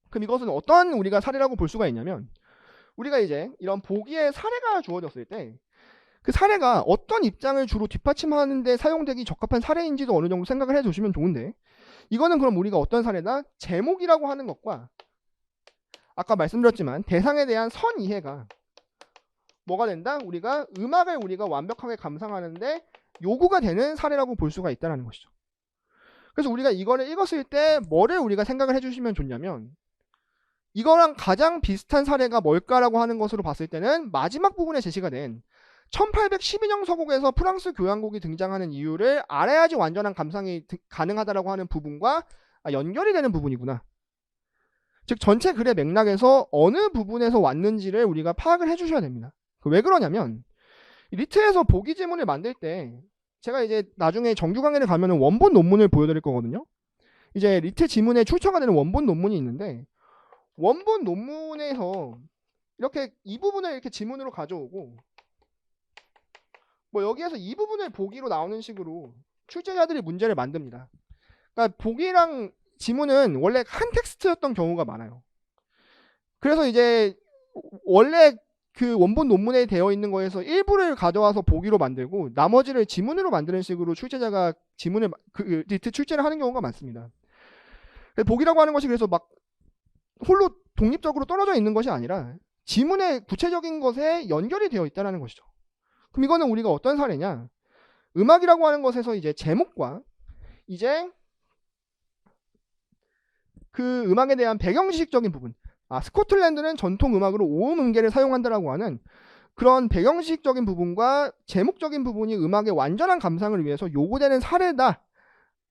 S2: 그럼 이것은 어떠한 우리가 사례라고 볼 수가 있냐면, 우리가 이제 이런 보기에 사례가 주어졌을 때 그 사례가 어떤 입장을 주로 뒷받침하는 데 사용되기 적합한 사례인지도 어느 정도 생각을 해주시면 좋은데, 이거는 그럼 우리가 어떤 사례다? 제목이라고 하는 것과 아까 말씀드렸지만 대상에 대한 선 이해가 뭐가 된다? 음악을 우리가 완벽하게 감상하는데 요구가 되는 사례라고 볼 수가 있다는 것이죠. 그래서 우리가 이거를 읽었을 때 뭐를 우리가 생각을 해주시면 좋냐면, 이거랑 가장 비슷한 사례가 뭘까라고 하는 것으로 봤을 때는 마지막 부분에 제시가 된 1812년 서곡에서 프랑스 교향곡이 등장하는 이유를 알아야지 완전한 감상이 가능하다라고 하는 부분과 연결이 되는 부분이구나. 즉 전체 글의 맥락에서 어느 부분에서 왔는지를 우리가 파악을 해주셔야 됩니다. 왜 그러냐면 리트에서 보기 지문을 만들 때 제가 이제 나중에 정규 강의를 가면 원본 논문을 보여드릴 거거든요. 이제 리트 지문에 출처가 되는 원본 논문이 있는데, 원본 논문에서 이렇게 이 부분을 이렇게 지문으로 가져오고, 뭐 여기에서 이 부분을 보기로 나오는 식으로 출제자들이 문제를 만듭니다. 그러니까 보기랑 지문은 원래 한 텍스트였던 경우가 많아요. 그래서 이제 원래 그 원본 논문에 되어 있는 거에서 일부를 가져와서 보기로 만들고 나머지를 지문으로 만드는 식으로 출제자가 지문을 리트 출제를 하는 경우가 많습니다. 보기라고 하는 것이 그래서 막 홀로 독립적으로 떨어져 있는 것이 아니라 지문의 구체적인 것에 연결이 되어 있다는 것이죠. 그럼 이거는 우리가 어떤 사례냐? 음악이라고 하는 것에서 이제 제목과 이제 그 음악에 대한 배경지식적인 부분, 스코틀랜드는 전통 음악으로 오음 음계를 사용한다라고 하는 그런 배경지식적인 부분과 제목적인 부분이 음악의 완전한 감상을 위해서 요구되는 사례다라고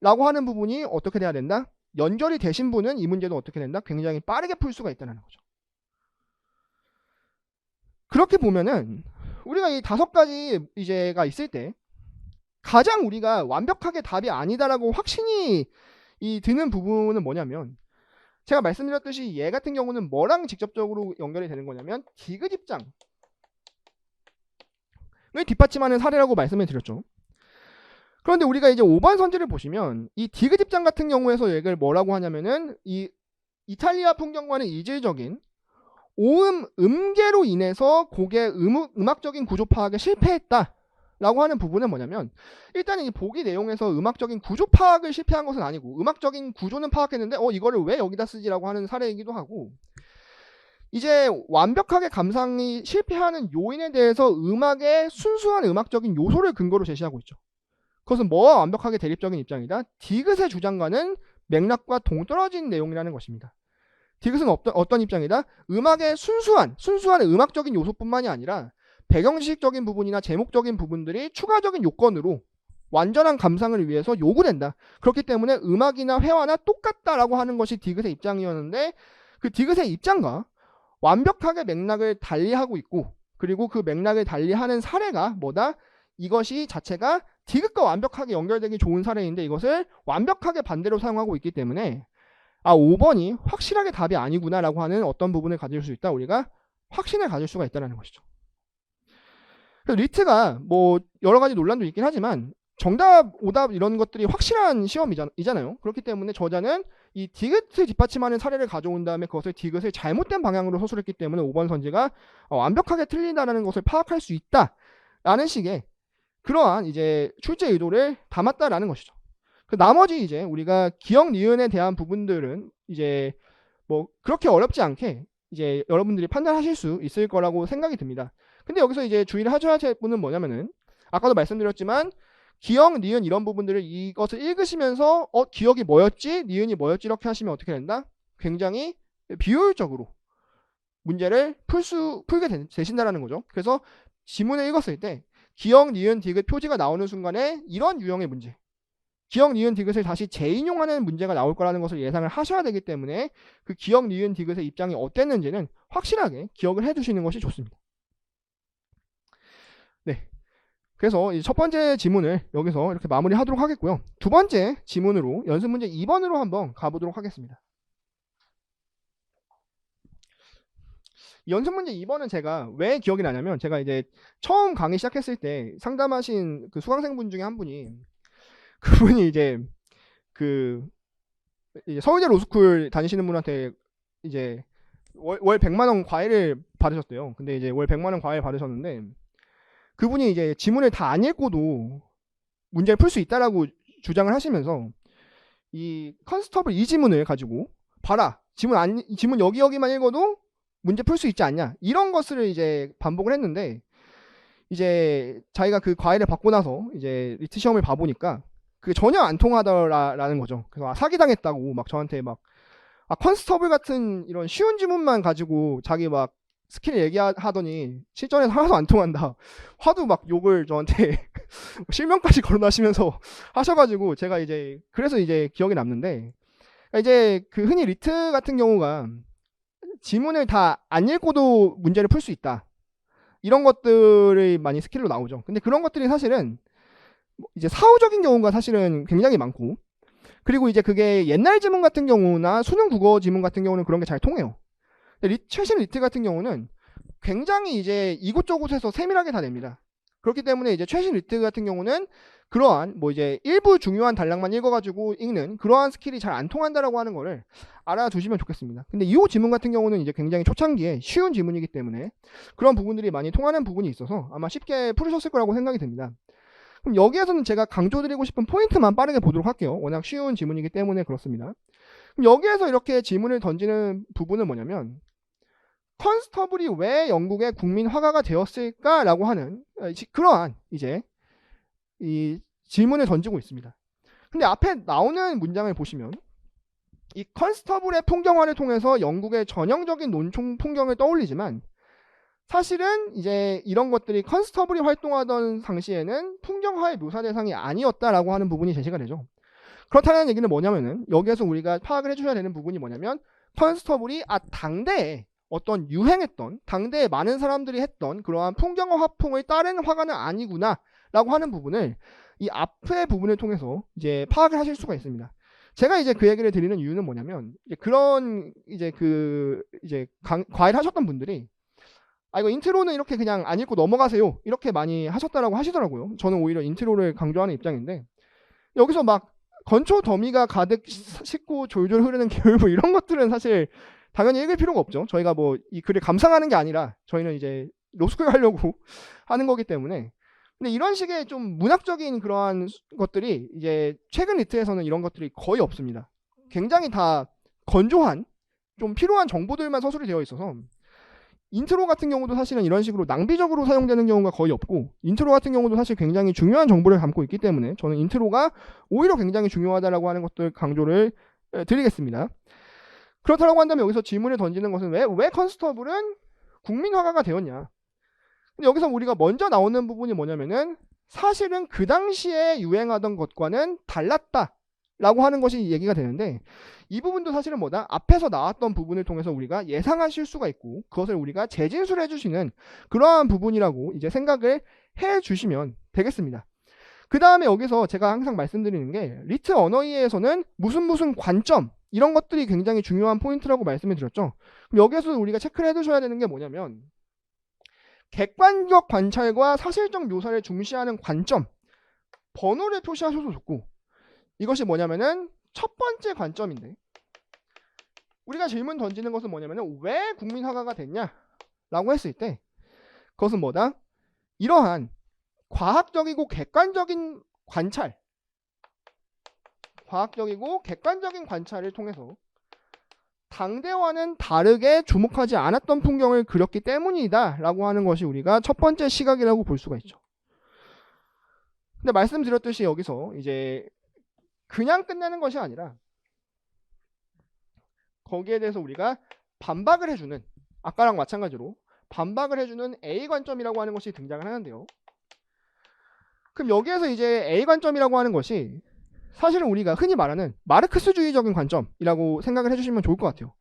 S2: 하는 부분이 어떻게 돼야 된다? 연결이 되신 분은 이 문제도 어떻게 된다? 굉장히 빠르게 풀 수가 있다는 거죠. 그렇게 보면은 우리가 이 5가지 이제가 있을 때 가장 우리가 완벽하게 답이 아니다라고 확신이 드는 부분은 뭐냐면, 제가 말씀드렸듯이 얘 같은 경우는 뭐랑 직접적으로 연결이 되는 거냐면 디귿 입장을 뒷받침하는 사례라고 말씀을 드렸죠. 그런데 우리가 이제 5번 선지를 보시면 이 디귿 입장 같은 경우에서 얘를 뭐라고 하냐면은 이 이탈리아 풍경과는 이질적인 오음 음계로 인해서 곡의 음악적인 구조 파악에 실패했다라고 하는 부분은 뭐냐면, 일단은 이 보기 내용에서 음악적인 구조 파악을 실패한 것은 아니고 음악적인 구조는 파악했는데 이거를 왜 여기다 쓰지라고 하는 사례이기도 하고, 이제 완벽하게 감상이 실패하는 요인에 대해서 음악의 순수한 음악적인 요소를 근거로 제시하고 있죠. 그것은 뭐와 완벽하게 대립적인 입장이다? 디귿의 주장과는 맥락과 동떨어진 내용이라는 것입니다. 디귿은 어떤 입장이다? 음악의 순수한 음악적인 요소뿐만이 아니라 배경지식적인 부분이나 제목적인 부분들이 추가적인 요건으로 완전한 감상을 위해서 요구된다. 그렇기 때문에 음악이나 회화나 똑같다라고 하는 것이 디귿의 입장이었는데, 그 디귿의 입장과 완벽하게 맥락을 달리하고 있고, 그리고 그 맥락을 달리하는 사례가 뭐다? 이것이 자체가 디귿과 완벽하게 연결되기 좋은 사례인데 이것을 완벽하게 반대로 사용하고 있기 때문에 5번이 확실하게 답이 아니구나라고 하는 어떤 부분을 가질 수 있다. 우리가 확신을 가질 수가 있다는 것이죠. 그래서 리트가 뭐 여러 가지 논란도 있긴 하지만 정답, 오답 이런 것들이 확실한 시험이잖아요. 그렇기 때문에 저자는 이 디귿을 뒷받침하는 사례를 가져온 다음에 그것을 디귿을 잘못된 방향으로 서술했기 때문에 5번 선지가 완벽하게 틀린다는 것을 파악할 수 있다라는 식의 그러한 이제 출제 의도를 담았다라는 것이죠. 그 나머지 이제 우리가 기억 니은에 대한 부분들은 이제 뭐 그렇게 어렵지 않게 이제 여러분들이 판단하실 수 있을 거라고 생각이 듭니다. 근데 여기서 이제 주의를 하셔야 할 부분은 뭐냐면은 아까도 말씀드렸지만 기억, 니은 이런 부분들을 이것을 읽으시면서 기억이 뭐였지? 니은이 뭐였지? 이렇게 하시면 어떻게 된다? 굉장히 비효율적으로 문제를 풀게 되신다라는 거죠. 그래서 지문을 읽었을 때 기억, 니은, 디귿 표지가 나오는 순간에 이런 유형의 문제, 기억, 니은, 디귿을 다시 재인용하는 문제가 나올 거라는 것을 예상을 하셔야 되기 때문에 그 기억, 니은, 디귿의 입장이 어땠는지는 확실하게 기억을 해두시는 것이 좋습니다. 네. 그래서 첫 번째 지문을 여기서 이렇게 마무리하도록 하겠고요. 두 번째 지문으로 연습 문제 2번으로 한번 가보도록 하겠습니다. 연습 문제 2번은 제가 왜 기억이 나냐면 제가 이제 처음 강의 시작했을 때 상담하신 그 수강생분 중에 한 분이 그분이 이제 서울대 로스쿨 다니시는 분한테 이제 월 100만 원 과외를 받으셨대요. 근데 이제 월 100만 원 과외 받으셨는데 그분이 이제 지문을 다 안 읽고도 문제를 풀 수 있다라고 주장을 하시면서 이 컨스터블 이 지문을 가지고 봐라, 지문 여기만 읽어도 문제 풀 수 있지 않냐, 이런 것을 이제 반복을 했는데 이제 자기가 그 과외를 받고 나서 이제 리트 시험을 봐보니까 그게 전혀 안 통하더라라는 거죠. 그래서 사기당했다고 막 저한테 막 컨스터블 같은 이런 쉬운 지문만 가지고 자기 막 스킬 얘기하더니 실전에서 하나도 안 통한다. 화도 막 욕을 저한테 실명까지 거론하시면서 하셔가지고 제가 이제 그래서 이제 기억에 남는데, 이제 그 흔히 리트 같은 경우가 지문을 다 안 읽고도 문제를 풀 수 있다. 이런 것들이 많이 스킬로 나오죠. 근데 그런 것들이 사실은 이제 사후적인 경우가 사실은 굉장히 많고, 그리고 이제 그게 옛날 지문 같은 경우나 수능 국어 지문 같은 경우는 그런 게 잘 통해요. 근데 최신 리트 같은 경우는 굉장히 이제 이곳저곳에서 세밀하게 다 냅니다. 그렇기 때문에 이제 최신 리트 같은 경우는 그러한 뭐 이제 일부 중요한 단락만 읽어가지고 읽는 그러한 스킬이 잘 안 통한다라고 하는 거를 알아두시면 좋겠습니다. 근데 이 지문 같은 경우는 이제 굉장히 초창기에 쉬운 지문이기 때문에 그런 부분들이 많이 통하는 부분이 있어서 아마 쉽게 풀으셨을 거라고 생각이 됩니다. 그럼 여기에서는 제가 강조드리고 싶은 포인트만 빠르게 보도록 할게요. 워낙 쉬운 지문이기 때문에 그렇습니다. 그럼 여기에서 이렇게 지문을 던지는 부분은 뭐냐면, 컨스터블이 왜 영국의 국민 화가가 되었을까라고 하는 그러한 이제 이 질문을 던지고 있습니다. 근데 앞에 나오는 문장을 보시면 이 컨스터블의 풍경화를 통해서 영국의 전형적인 논총 풍경을 떠올리지만, 사실은 이제 이런 것들이 컨스터블이 활동하던 당시에는 풍경화의 묘사 대상이 아니었다라고 하는 부분이 제시가 되죠. 그렇다는 얘기는 뭐냐면은, 여기에서 우리가 파악을 해주셔야 되는 부분이 뭐냐면, 컨스터블이 당대에 어떤 유행했던, 당대에 많은 사람들이 했던 그러한 풍경화 화풍을 따른 화가는 아니구나 라고 하는 부분을 이 앞의 부분을 통해서 이제 파악을 하실 수가 있습니다. 제가 이제 그 얘기를 드리는 이유는 뭐냐면, 이제 그런 이제 과외를 하셨던 분들이 이거 인트로는 이렇게 그냥 안 읽고 넘어가세요 이렇게 많이 하셨다라고 하시더라고요. 저는 오히려 인트로를 강조하는 입장인데, 여기서 막 건초 더미가 가득 싣고 졸졸 흐르는 겨울부 이런 것들은 사실 당연히 읽을 필요가 없죠. 저희가 뭐 이 글을 감상하는 게 아니라 저희는 이제 로스쿨 하려고 하는 거기 때문에. 근데 이런 식의 좀 문학적인 그러한 것들이 이제 최근 리트에서는 이런 것들이 거의 없습니다. 굉장히 다 건조한 좀 필요한 정보들만 서술이 되어 있어서, 인트로 같은 경우도 사실은 이런 식으로 낭비적으로 사용되는 경우가 거의 없고, 인트로 같은 경우도 사실 굉장히 중요한 정보를 담고 있기 때문에 저는 인트로가 오히려 굉장히 중요하다라고 하는 것들 강조를 드리겠습니다. 그렇다고 한다면 여기서 질문을 던지는 것은 왜 컨스터블은 국민 화가가 되었냐. 근데 여기서 우리가 먼저 나오는 부분이 뭐냐면은, 사실은 그 당시에 유행하던 것과는 달랐다라고 하는 것이 얘기가 되는데, 이 부분도 사실은 뭐다? 앞에서 나왔던 부분을 통해서 우리가 예상하실 수가 있고, 그것을 우리가 재진술해 주시는 그러한 부분이라고 이제 생각을 해 주시면 되겠습니다. 그 다음에 여기서 제가 항상 말씀드리는 게, 리트 언어이해에서는 무슨 관점 이런 것들이 굉장히 중요한 포인트라고 말씀을 드렸죠. 그럼 여기에서 우리가 체크를 해두셔야 되는 게 뭐냐면, 객관적 관찰과 사실적 묘사를 중시하는 관점, 번호를 표시하셔도 좋고, 이것이 뭐냐면은 첫 번째 관점인데, 우리가 질문 던지는 것은 뭐냐면은 왜 국민 화가가 됐냐 라고 했을 때, 그것은 뭐다? 이러한 과학적이고 객관적인 관찰, 과학적이고 객관적인 관찰을 통해서 당대와는 다르게 주목하지 않았던 풍경을 그렸기 때문이다 라고 하는 것이 우리가 첫 번째 시각이라고 볼 수가 있죠. 근데 말씀드렸듯이 여기서 이제 그냥 끝내는 것이 아니라 거기에 대해서 우리가 반박을 해주는, 아까랑 마찬가지로 반박을 해주는 A 관점이라고 하는 것이 등장을 하는데요. 그럼 여기에서 이제 A 관점이라고 하는 것이 사실은 우리가 흔히 말하는 마르크스주의적인 관점이라고 생각을 해주시면 좋을 것 같아요.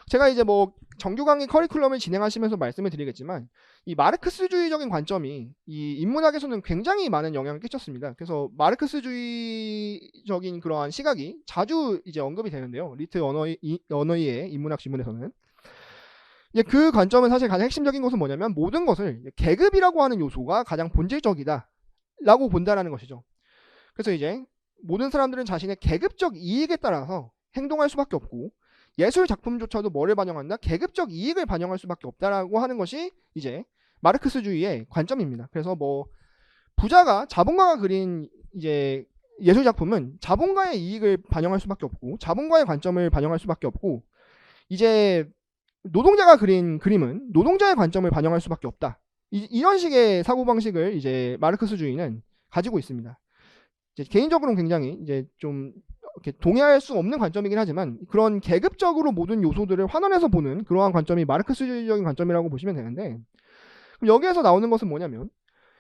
S2: 제가 이제 뭐 정규 강의 커리큘럼을 진행하시면서 말씀을 드리겠지만, 이 마르크스주의적인 관점이 이 인문학에서는 굉장히 많은 영향을 끼쳤습니다. 그래서 마르크스주의적인 그러한 시각이 자주 이제 언급이 되는데요. 리트 언어이의 인문학 지문에서는. 이제 그 관점은 사실 가장 핵심적인 것은 뭐냐면, 모든 것을 계급이라고 하는 요소가 가장 본질적이다 라고 본다라는 것이죠. 그래서 이제 모든 사람들은 자신의 계급적 이익에 따라서 행동할 수밖에 없고, 예술 작품조차도 뭐를 반영한다? 계급적 이익을 반영할 수밖에 없다라고 하는 것이 이제 마르크스주의의 관점입니다. 그래서 뭐 부자가, 자본가가 그린 이제 예술 작품은 자본가의 이익을 반영할 수밖에 없고, 자본가의 관점을 반영할 수밖에 없고, 이제 노동자가 그린 그림은 노동자의 관점을 반영할 수밖에 없다. 이런 식의 사고방식을 이제 마르크스주의는 가지고 있습니다. 이제 개인적으로는 굉장히 이제 좀 이렇게 동의할 수 없는 관점이긴 하지만 그런 계급적으로 모든 요소들을 환원해서 보는 그러한 관점이 마르크스주의적인 관점이라고 보시면 되는데, 그럼 여기에서 나오는 것은 뭐냐면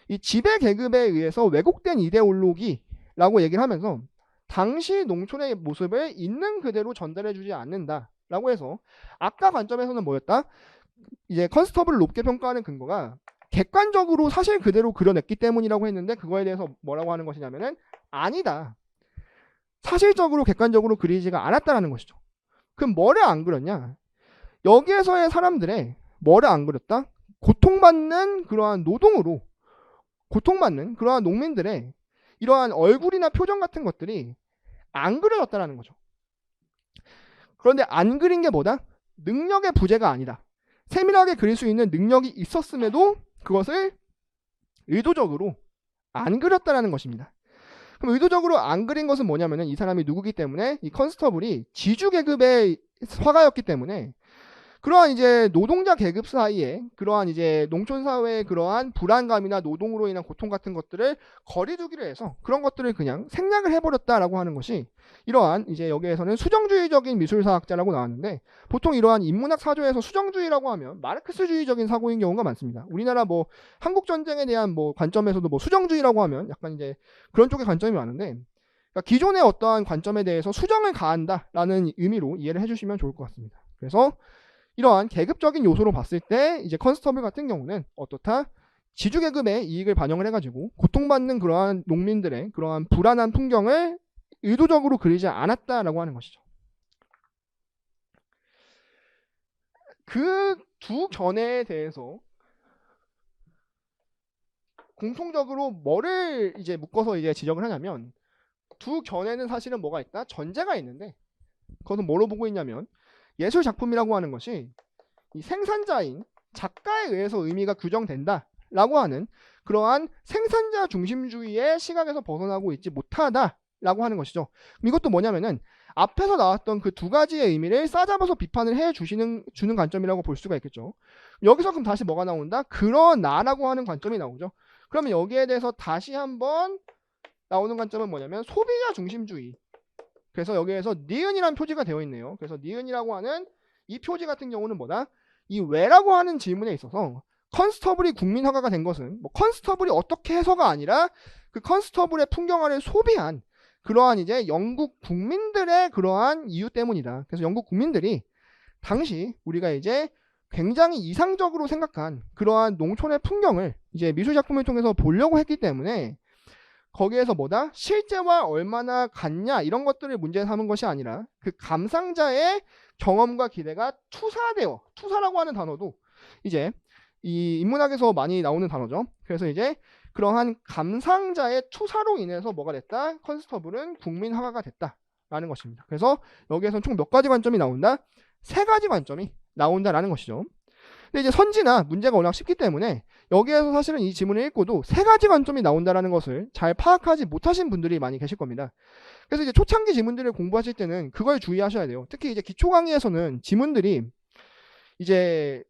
S2: 이 지배 계급에 의해서 왜곡된 이데올로기라고 얘기를 하면서 당시 농촌의 모습을 있는 그대로 전달해주지 않는다라고 해서, 아까 관점에서는 뭐였다? 이제 컨스터블을 높게 평가하는 근거가 객관적으로 사실 그대로 그려냈기 때문이라고 했는데, 그거에 대해서 뭐라고 하는 것이냐면은 아니다. 사실적으로 객관적으로 그리지가 않았다라는 것이죠. 그럼 뭐를 안 그렸냐? 여기에서의 사람들의 뭐를 안 그렸다? 고통받는 그러한 노동으로 고통받는 그러한 농민들의 이러한 얼굴이나 표정 같은 것들이 안 그려졌다라는 거죠. 그런데 안 그린 게 뭐다? 능력의 부재가 아니다. 세밀하게 그릴 수 있는 능력이 있었음에도 그것을 의도적으로 안 그렸다라는 것입니다. 그럼 의도적으로 안 그린 것은 뭐냐면은 이 사람이 누구기 때문에, 이 컨스터블이 지주 계급의 화가였기 때문에 그러한 이제 노동자 계급 사이에 그러한 이제 농촌 사회의 그러한 불안감이나 노동으로 인한 고통 같은 것들을 거리두기를 해서 그런 것들을 그냥 생략을 해버렸다라고 하는 것이, 이러한 이제 여기에서는 수정주의적인 미술사학자라고 나왔는데, 보통 이러한 인문학 사조에서 수정주의라고 하면 마르크스주의적인 사고인 경우가 많습니다. 우리나라 뭐 한국 전쟁에 대한 뭐 관점에서도 뭐 수정주의라고 하면 약간 이제 그런 쪽의 관점이 많은데, 그러니까 기존의 어떠한 관점에 대해서 수정을 가한다라는 의미로 이해를 해주시면 좋을 것 같습니다. 그래서 이러한 계급적인 요소로 봤을 때 이제 컨스터블 같은 경우는 어떻다? 지주 계급의 이익을 반영을 해가지고 고통받는 그러한 농민들의 그러한 불안한 풍경을 의도적으로 그리지 않았다라고 하는 것이죠. 그 두 견해에 대해서 공통적으로 뭐를 이제 묶어서 이제 지적을 하냐면, 두 견해는 사실은 뭐가 있다? 전제가 있는데, 그것은 뭐로 보고 있냐면, 예술 작품이라고 하는 것이 이 생산자인 작가에 의해서 의미가 규정된다라고 하는 그러한 생산자 중심주의의 시각에서 벗어나고 있지 못하다라고 하는 것이죠. 이것도 뭐냐면은 앞에서 나왔던 그 두 가지의 의미를 싸잡아서 비판을 해 주는 관점이라고 볼 수가 있겠죠. 여기서 그럼 다시 뭐가 나온다? 그러나라고 하는 관점이 나오죠. 그러면 여기에 대해서 다시 한번 나오는 관점은 뭐냐면 소비자 중심주의. 그래서 여기에서 니은이라는 표지가 되어 있네요. 그래서 니은이라고 하는 이 표지 같은 경우는 뭐다? 이 왜라고 하는 질문에 있어서 컨스터블이 국민 화가가 된 것은 뭐 컨스터블이 어떻게 해서가 아니라 그 컨스터블의 풍경화를 소비한 그러한 이제 영국 국민들의 그러한 이유 때문이다. 그래서 영국 국민들이 당시 우리가 이제 굉장히 이상적으로 생각한 그러한 농촌의 풍경을 이제 미술 작품을 통해서 보려고 했기 때문에, 거기에서 뭐다? 실제와 얼마나 같냐 이런 것들을 문제 삼은 것이 아니라 그 감상자의 경험과 기대가 투사라고 하는 단어도 이제 이 인문학에서 많이 나오는 단어죠. 그래서 이제 그러한 감상자의 투사로 인해서 뭐가 됐다? 컨스터블은 국민 화가가 됐다라는 것입니다. 그래서 여기에서는 총 몇 가지 관점이 나온다? 세 가지 관점이 나온다라는 것이죠. 근데 이제 선지나 문제가 워낙 쉽기 때문에 여기에서 사실은 이 지문을 읽고도 세 가지 관점이 나온다라는 것을 잘 파악하지 못하신 분들이 많이 계실 겁니다. 그래서 이제 초창기 지문들을 공부하실 때는 그걸 주의하셔야 돼요. 특히 이제 기초 강의에서는 지문들이 이제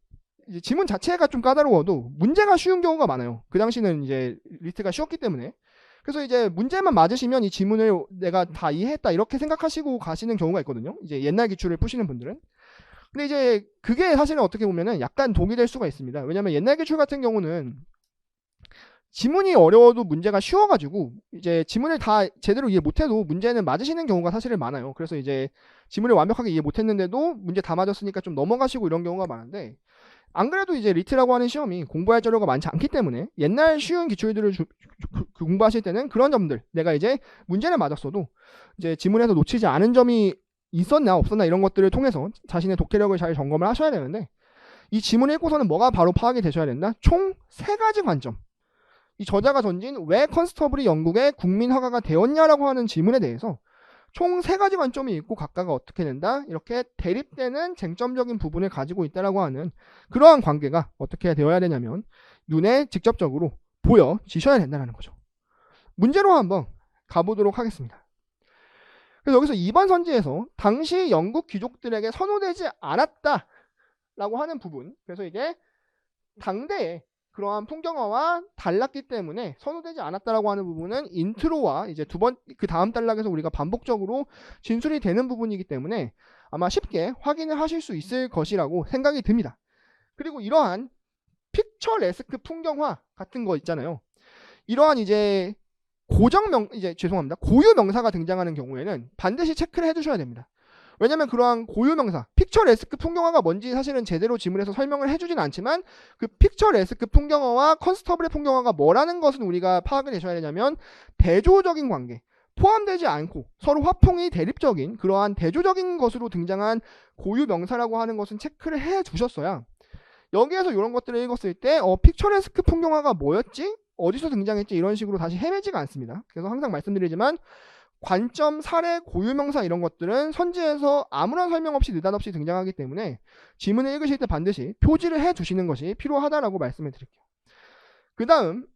S2: 지문 자체가 좀 까다로워도 문제가 쉬운 경우가 많아요. 그 당시는 이제 리트가 쉬웠기 때문에. 그래서 이제 문제만 맞으시면 이 지문을 내가 다 이해했다 이렇게 생각하시고 가시는 경우가 있거든요. 이제 옛날 기출을 푸시는 분들은. 근데 이제 그게 사실은 어떻게 보면은 약간 독이 될 수가 있습니다. 왜냐면 옛날 기출 같은 경우는 지문이 어려워도 문제가 쉬워가지고 이제 지문을 다 제대로 이해 못해도 문제는 맞으시는 경우가 사실은 많아요. 그래서 이제 지문을 완벽하게 이해 못했는데도 문제 다 맞았으니까 좀 넘어가시고 이런 경우가 많은데, 안 그래도 이제 리트라고 하는 시험이 공부할 자료가 많지 않기 때문에 옛날 쉬운 기출들을 공부하실 때는 그런 점들, 내가 이제 문제를 맞았어도 이제 지문에서 놓치지 않은 점이 있었나 없었나 이런 것들을 통해서 자신의 독해력을 잘 점검을 하셔야 되는데, 이 지문을 읽고서는 뭐가 바로 파악이 되셔야 된다? 총 세 가지 관점. 이 저자가 던진 왜 컨스터블이 영국의 국민 화가가 되었냐라고 하는 질문에 대해서 총 세 가지 관점이 있고 각각가 어떻게 된다? 이렇게 대립되는 쟁점적인 부분을 가지고 있다라고 하는 그러한 관계가 어떻게 되어야 되냐면 눈에 직접적으로 보여지셔야 된다는 거죠. 문제로 한번 가보도록 하겠습니다. 그래서 여기서 2번 선지에서 당시 영국 귀족들에게 선호되지 않았다라고 하는 부분, 그래서 이게 당대에 그러한 풍경화와 달랐기 때문에 선호되지 않았다라고 하는 부분은 인트로와 이제 그 다음 단락에서 우리가 반복적으로 진술이 되는 부분이기 때문에 아마 쉽게 확인을 하실 수 있을 것이라고 생각이 듭니다. 그리고 이러한 픽처레스크 풍경화 같은 거 있잖아요. 이러한 이제 고유 명사가 등장하는 경우에는 반드시 체크를 해두셔야 됩니다. 왜냐면 그러한 고유 명사, 픽처레스크 풍경화가 뭔지 사실은 제대로 지문에서 설명을 해주진 않지만 그 픽처레스크 풍경화와 컨스터블의 풍경화가 뭐라는 것은 우리가 파악을 해줘야 되냐면 대조적인 관계, 포함되지 않고 서로 화풍이 대립적인 그러한 대조적인 것으로 등장한 고유 명사라고 하는 것은 체크를 해 두셨어야 여기에서 이런 것들을 읽었을 때 픽처레스크 풍경화가 뭐였지? 어디서 등장했지? 이런 식으로 다시 헤매지가 않습니다. 그래서 항상 말씀드리지만 관점, 사례, 고유명사 이런 것들은 선지에서 아무런 설명 없이 느닷없이 등장하기 때문에 지문을 읽으실 때 반드시 표지를 해 두시는 것이 필요하다라고 말씀을 드릴게요. 그 다음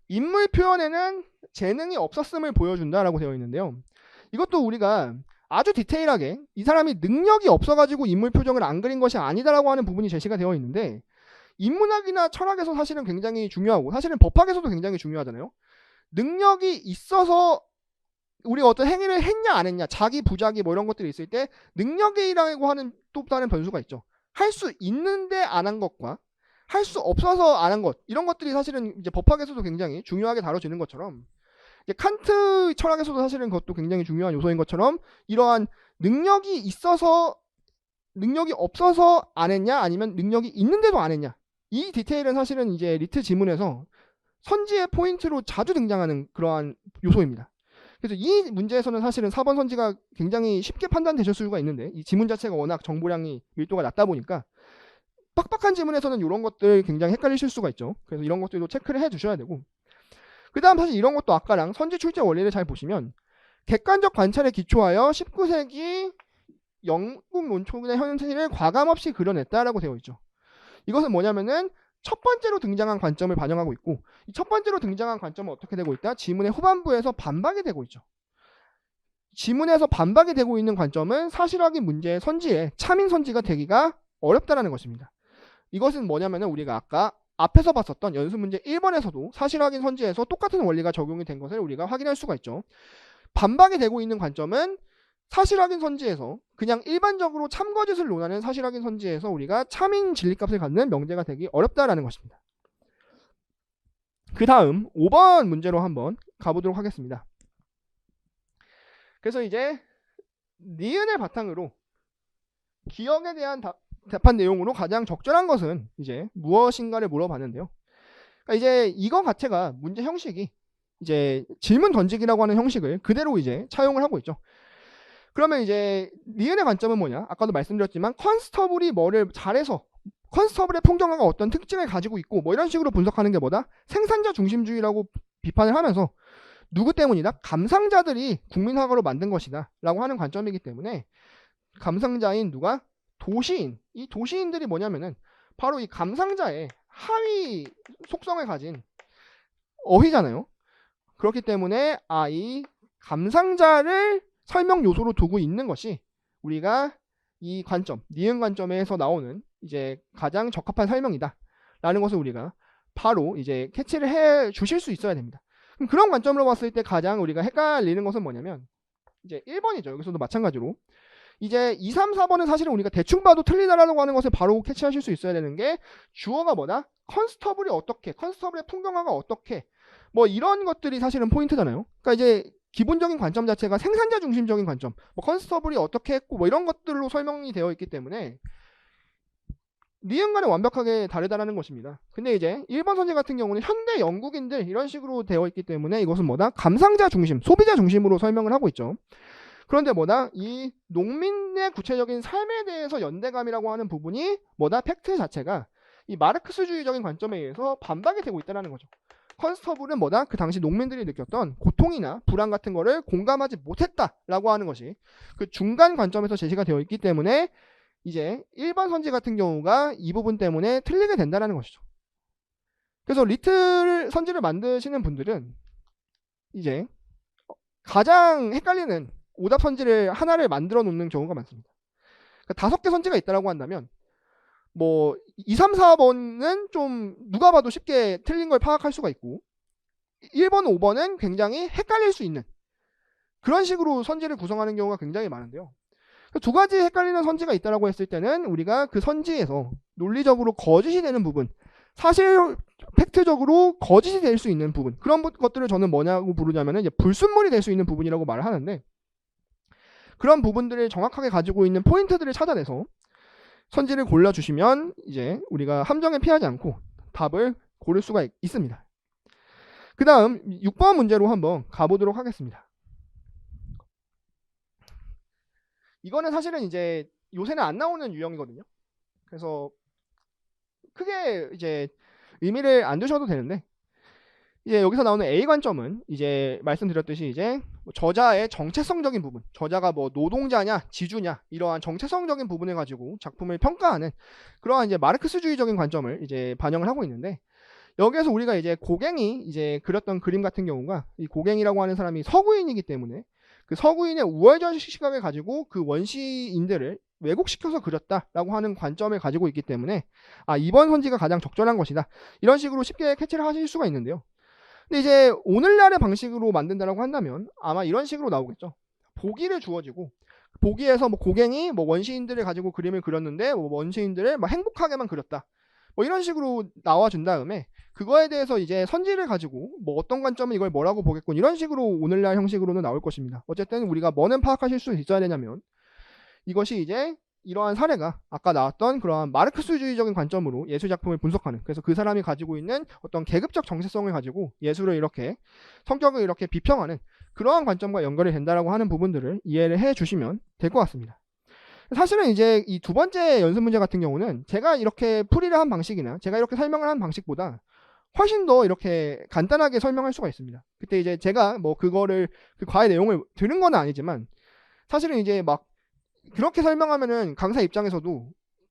S2: 인물 표현에는 재능이 없었음을 보여준다라고 되어 있는데요. 이것도 우리가 아주 디테일하게 이 사람이 능력이 없어가지고 인물 표정을 안 그린 것이 아니다라고 하는 부분이 제시가 되어 있는데 인문학이나 철학에서 사실은 굉장히 중요하고 사실은 법학에서도 굉장히 중요하잖아요. 능력이 있어서 우리가 어떤 행위를 했냐 안 했냐 자기 부자기 뭐 이런 것들이 있을 때 능력이라고 하는 또 다른 변수가 있죠. 할 수 있는데 안 한 것과 할 수 없어서 안 한 것 이런 것들이 사실은 이제 법학에서도 굉장히 중요하게 다뤄지는 것처럼 이제 칸트 철학에서도 사실은 그것도 굉장히 중요한 요소인 것처럼 이러한 능력이 없어서 안 했냐 아니면 능력이 있는데도 안 했냐 이 디테일은 사실은 이제 리트 지문에서 선지의 포인트로 자주 등장하는 그러한 요소입니다. 그래서 이 문제에서는 사실은 4번 선지가 굉장히 쉽게 판단되실 수가 있는데 이 지문 자체가 워낙 정보량이 밀도가 낮다 보니까 빡빡한 지문에서는 이런 것들 굉장히 헷갈리실 수가 있죠. 그래서 이런 것들도 체크를 해 주셔야 되고 그 다음 사실 이런 것도 아까랑 선지 출제 원리를 잘 보시면 객관적 관찰에 기초하여 19세기 영국 논초의 현실을 과감없이 그려냈다라고 되어 있죠. 이것은 뭐냐면은 첫 번째로 등장한 관점을 반영하고 있고 이 첫 번째로 등장한 관점은 어떻게 되고 있다? 지문의 후반부에서 반박이 되고 있죠. 지문에서 반박이 되고 있는 관점은 사실 확인 문제의 선지에 참인 선지가 되기가 어렵다라는 것입니다. 이것은 뭐냐면은 우리가 아까 앞에서 봤었던 연습 문제 1번에서도 사실 확인 선지에서 똑같은 원리가 적용이 된 것을 우리가 확인할 수가 있죠. 반박이 되고 있는 관점은 사실 확인 선지에서 그냥 일반적으로 참거짓을 논하는 사실 확인 선지에서 우리가 참인 진리값을 갖는 명제가 되기 어렵다라는 것입니다. 그 다음 5번 문제로 한번 가보도록 하겠습니다. 그래서 이제 니은을 바탕으로 기억에 대한 답한 내용으로 가장 적절한 것은 이제 무엇인가를 물어봤는데요. 그러니까 이제 이거 자체가 문제 형식이 이제 질문 던지기라고 하는 형식을 그대로 이제 차용을 하고 있죠. 그러면 이제 니은의 관점은 뭐냐? 아까도 말씀드렸지만 컨스터블이 뭐를 잘해서 컨스터블의 풍경화가 어떤 특징을 가지고 있고 뭐 이런 식으로 분석하는 게 뭐다? 생산자 중심주의라고 비판을 하면서 누구 때문이다? 감상자들이 국민화가로 만든 것이다 라고 하는 관점이기 때문에 감상자인 누가? 도시인. 이 도시인들이 뭐냐면은 바로 이 감상자의 하위 속성을 가진 어휘잖아요. 그렇기 때문에 이 감상자를 설명 요소로 두고 있는 것이 우리가 이 관점, 니은 관점에서 나오는 이제 가장 적합한 설명이다 라는 것을 우리가 바로 이제 캐치를 해 주실 수 있어야 됩니다. 그럼 그런 관점으로 봤을 때 가장 우리가 헷갈리는 것은 뭐냐면 이제 1번이죠. 여기서도 마찬가지로 이제 2, 3, 4번은 사실은 우리가 대충 봐도 틀리다라고 하는 것을 바로 캐치하실 수 있어야 되는 게 주어가 뭐다? 컨스터블이 어떻게, 컨스터블의 풍경화가 어떻게 뭐 이런 것들이 사실은 포인트잖아요. 그러니까 이제 기본적인 관점 자체가 생산자 중심적인 관점, 뭐 컨스터블이 어떻게 했고 뭐 이런 것들로 설명이 되어 있기 때문에 니은과는 완벽하게 다르다라는 것입니다. 근데 이제 1번 선지 같은 경우는 현대 영국인들 이런 식으로 되어 있기 때문에 이것은 뭐다? 감상자 중심, 소비자 중심으로 설명을 하고 있죠. 그런데 뭐다? 이 농민의 구체적인 삶에 대해서 연대감이라고 하는 부분이 뭐다? 팩트 자체가 이 마르크스주의적인 관점에 의해서 반박이 되고 있다는 거죠. 컨스터블은 뭐다? 그 당시 농민들이 느꼈던 고통이나 불안 같은 거를 공감하지 못했다라고 하는 것이 그 중간 관점에서 제시가 되어 있기 때문에 이제 1번 선지 같은 경우가 이 부분 때문에 틀리게 된다는 것이죠. 그래서 리틀 선지를 만드시는 분들은 이제 가장 헷갈리는 오답 선지를 하나를 만들어 놓는 경우가 많습니다. 그러니까 5개 선지가 있다라고 한다면 뭐 2, 3, 4번은 좀 누가 봐도 쉽게 틀린 걸 파악할 수가 있고 1번, 5번은 굉장히 헷갈릴 수 있는 그런 식으로 선지를 구성하는 경우가 굉장히 많은데요. 두 가지 헷갈리는 선지가 있다고 했을 때는 우리가 그 선지에서 논리적으로 거짓이 되는 부분, 사실 팩트적으로 거짓이 될 수 있는 부분, 그런 것들을 저는 뭐냐고 부르냐면은 이제 불순물이 될 수 있는 부분이라고 말을 하는데, 그런 부분들을 정확하게 가지고 있는 포인트들을 찾아내서 선지를 골라주시면 이제 우리가 함정에 피하지 않고 답을 고를 수가 있습니다. 그 다음 6번 문제로 한번 가보도록 하겠습니다. 이거는 사실은 이제 요새는 안 나오는 유형이거든요. 그래서 크게 이제 의미를 안 두셔도 되는데, 이제 여기서 나오는 A 관점은 이제 말씀드렸듯이 이제 저자의 정체성적인 부분, 저자가 뭐 노동자냐 지주냐 이러한 정체성적인 부분을 가지고 작품을 평가하는 그러한 이제 마르크스주의적인 관점을 이제 반영을 하고 있는데, 여기에서 우리가 이제 고갱이 이제 그렸던 그림 같은 경우가, 이 고갱이라고 하는 사람이 서구인이기 때문에 그 서구인의 우월적 시각을 가지고 그 원시인들을 왜곡시켜서 그렸다라고 하는 관점을 가지고 있기 때문에 이번 선지가 가장 적절한 것이다, 이런 식으로 쉽게 캐치를 하실 수가 있는데요. 근데 이제 오늘날의 방식으로 만든다라고 한다면 아마 이런 식으로 나오겠죠. 보기를 주어지고 보기에서 뭐 고갱이 뭐 원시인들을 가지고 그림을 그렸는데 뭐 원시인들을 막 행복하게만 그렸다, 뭐 이런 식으로 나와준 다음에 그거에 대해서 이제 선지를 가지고 뭐 어떤 관점은 이걸 뭐라고 보겠군, 이런 식으로 오늘날 형식으로는 나올 것입니다. 어쨌든 우리가 뭐는 파악하실 수 있어야 되냐면, 이것이 이제 이러한 사례가 아까 나왔던 그러한 마르크스주의적인 관점으로 예술작품을 분석하는, 그래서 그 사람이 가지고 있는 어떤 계급적 정체성을 가지고 예술을 이렇게 성격을 이렇게 비평하는 그러한 관점과 연결이 된다라고 하는 부분들을 이해를 해 주시면 될 것 같습니다. 사실은 이제 이 두 번째 연습 문제 같은 경우는 제가 이렇게 풀이를 한 방식이나 제가 이렇게 설명을 한 방식보다 훨씬 더 이렇게 간단하게 설명할 수가 있습니다. 그때 이제 제가 뭐 그거를 그 과의 내용을 들은 건 아니지만, 사실은 이제 막 그렇게 설명하면은 강사 입장에서도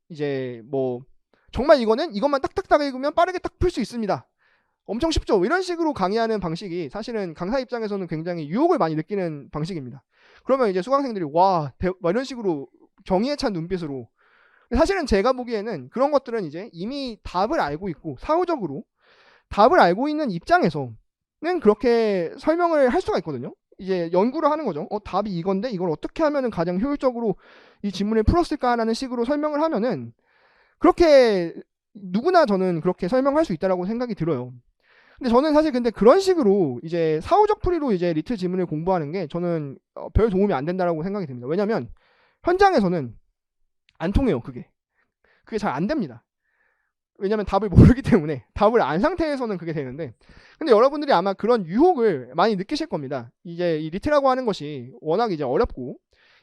S2: 이제 뭐 정말 이것만 딱딱딱 읽으면 빠르게 딱 풀 수 있습니다, 엄청 쉽죠, 이런 식으로 강의하는 방식이 사실은 강사 입장에서는 굉장히 유혹을 많이 느끼는 방식입니다. 그러면 이제 수강생들이 와 이런 식으로 경의에 찬 눈빛으로, 사실은 제가 보기에는 그런 것들은 이제 이미 답을 알고 있고 사후적으로 답을 알고 있는 입장에서는 그렇게 설명을 할 수가 있거든요. 이제 연구를 하는 거죠. 답이 이건데 이걸 어떻게 하면은 가장 효율적으로 이 질문을 풀었을까라는 식으로 설명을 하면은 그렇게 누구나 저는 그렇게 설명할 수 있다라고 생각이 들어요. 근데 저는 사실 근데 그런 식으로 이제 사후적 풀이로 이제 리트 지문을 공부하는 게 저는 별 도움이 안 된다라고 생각이 듭니다. 왜냐면 현장에서는 안 통해요. 그게 잘 안 됩니다. 왜냐면 답을 모르기 때문에, 답을 안 상태에서는 그게 되는데, 근데 여러분들이 아마 그런 유혹을 많이 느끼실 겁니다. 이제 이 리트라고 하는 것이 워낙 이제 어렵고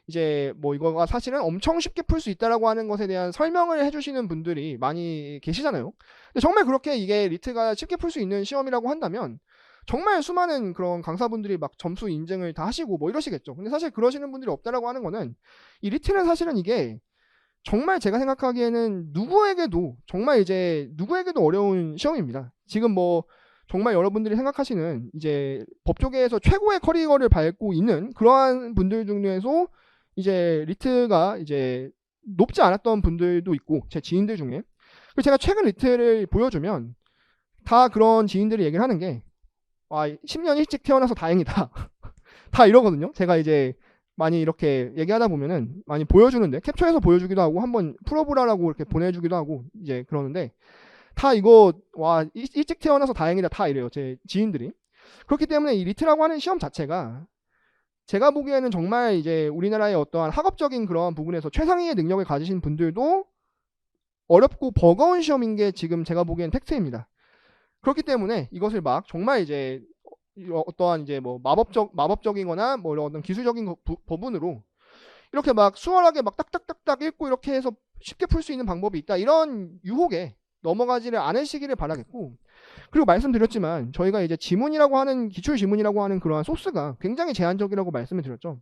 S2: 이제 뭐 이거가 사실은 엄청 쉽게 풀 수 있다라고 하는 것에 대한 설명을 해주시는 분들이 많이 계시잖아요. 근데 정말 그렇게 이게 리트가 쉽게 풀 수 있는 시험이라고 한다면 정말 수많은 그런 강사분들이 막 점수 인증을 다 하시고 뭐 이러시겠죠. 근데 사실 그러시는 분들이 없다라고 하는 거는, 이 리트는 사실은 이게 정말 제가 생각하기에는 정말 이제 누구에게도 어려운 시험입니다. 지금 뭐 정말 여러분들이 생각하시는 이제 법조계에서 최고의 커리어를 밟고 있는 그러한 분들 중에서 이제 리트가 이제 높지 않았던 분들도 있고, 제 지인들 중에. 그리고 제가 최근 리트를 보여주면 다 그런 지인들이 얘기를 하는 게 10년 일찍 태어나서 다행이다 다 이러거든요. 제가 이제 많이 이렇게 얘기하다 보면은 많이 보여주는데, 캡처해서 보여주기도 하고 한번 풀어보라라고 이렇게 보내주기도 하고 이제 그러는데, 다 이거 일찍 태어나서 다행이다 다 이래요, 제 지인들이. 그렇기 때문에 이 리트라고 하는 시험 자체가 제가 보기에는 정말 이제 우리나라의 어떠한 학업적인 그런 부분에서 최상위의 능력을 가지신 분들도 어렵고 버거운 시험인 게 지금 제가 보기엔 팩트입니다. 그렇기 때문에 이것을 막 정말 이제 어떠한 이제 뭐 마법적이거나 뭐 어떤 기술적인 부분으로 이렇게 막 수월하게 막 딱딱딱딱 읽고 이렇게 해서 쉽게 풀 수 있는 방법이 있다, 이런 유혹에 넘어가지를 않으시기를 바라겠고, 그리고 말씀드렸지만 저희가 이제 지문이라고 하는, 기출 지문이라고 하는 그러한 소스가 굉장히 제한적이라고 말씀을 드렸죠.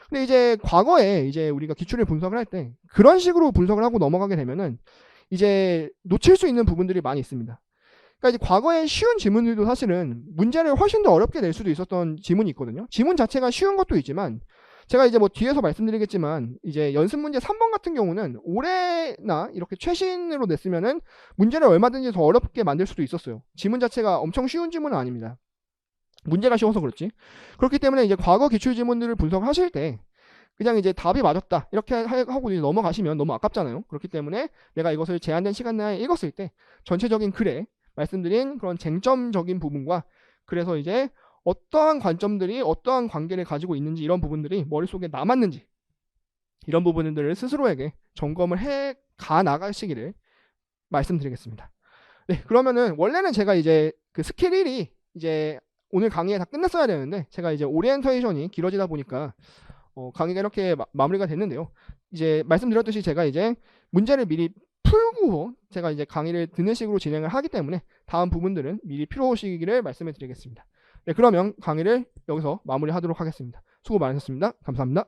S2: 근데 이제 과거에 이제 우리가 기출을 분석을 할 때 그런 식으로 분석을 하고 넘어가게 되면은 이제 놓칠 수 있는 부분들이 많이 있습니다. 그러니까 이제 과거에 쉬운 지문들도 사실은 문제를 훨씬 더 어렵게 낼 수도 있었던 지문이 있거든요. 지문 자체가 쉬운 것도 있지만 제가 이제 뭐 뒤에서 말씀드리겠지만 이제 연습 문제 3번 같은 경우는 올해나 이렇게 최신으로 냈으면은 문제를 얼마든지 더 어렵게 만들 수도 있었어요. 지문 자체가 엄청 쉬운 지문은 아닙니다. 문제가 쉬워서 그렇지. 그렇기 때문에 이제 과거 기출 지문들을 분석하실 때 그냥 이제 답이 맞았다 이렇게 하고 이제 넘어가시면 너무 아깝잖아요. 그렇기 때문에 내가 이것을 제한된 시간 내에 읽었을 때 전체적인 글에 말씀드린 그런 쟁점적인 부분과 그래서 이제 어떠한 관점들이 어떠한 관계를 가지고 있는지 이런 부분들이 머릿속에 남았는지 이런 부분들을 스스로에게 점검을 해 가 나가시기를 말씀드리겠습니다. 네, 그러면은 원래는 제가 이제 그 스킬 1이 이제 오늘 강의에 다 끝났어야 되는데 제가 이제 오리엔테이션이 길어지다 보니까 강의가 이렇게 마무리가 됐는데요. 이제 말씀드렸듯이 제가 이제 문제를 미리 풀고 제가 이제 강의를 듣는 식으로 진행을 하기 때문에 다음 부분들은 미리 풀어오시기를 말씀해 드리겠습니다. 네, 그러면 강의를 여기서 마무리하도록 하겠습니다. 수고 많으셨습니다. 감사합니다.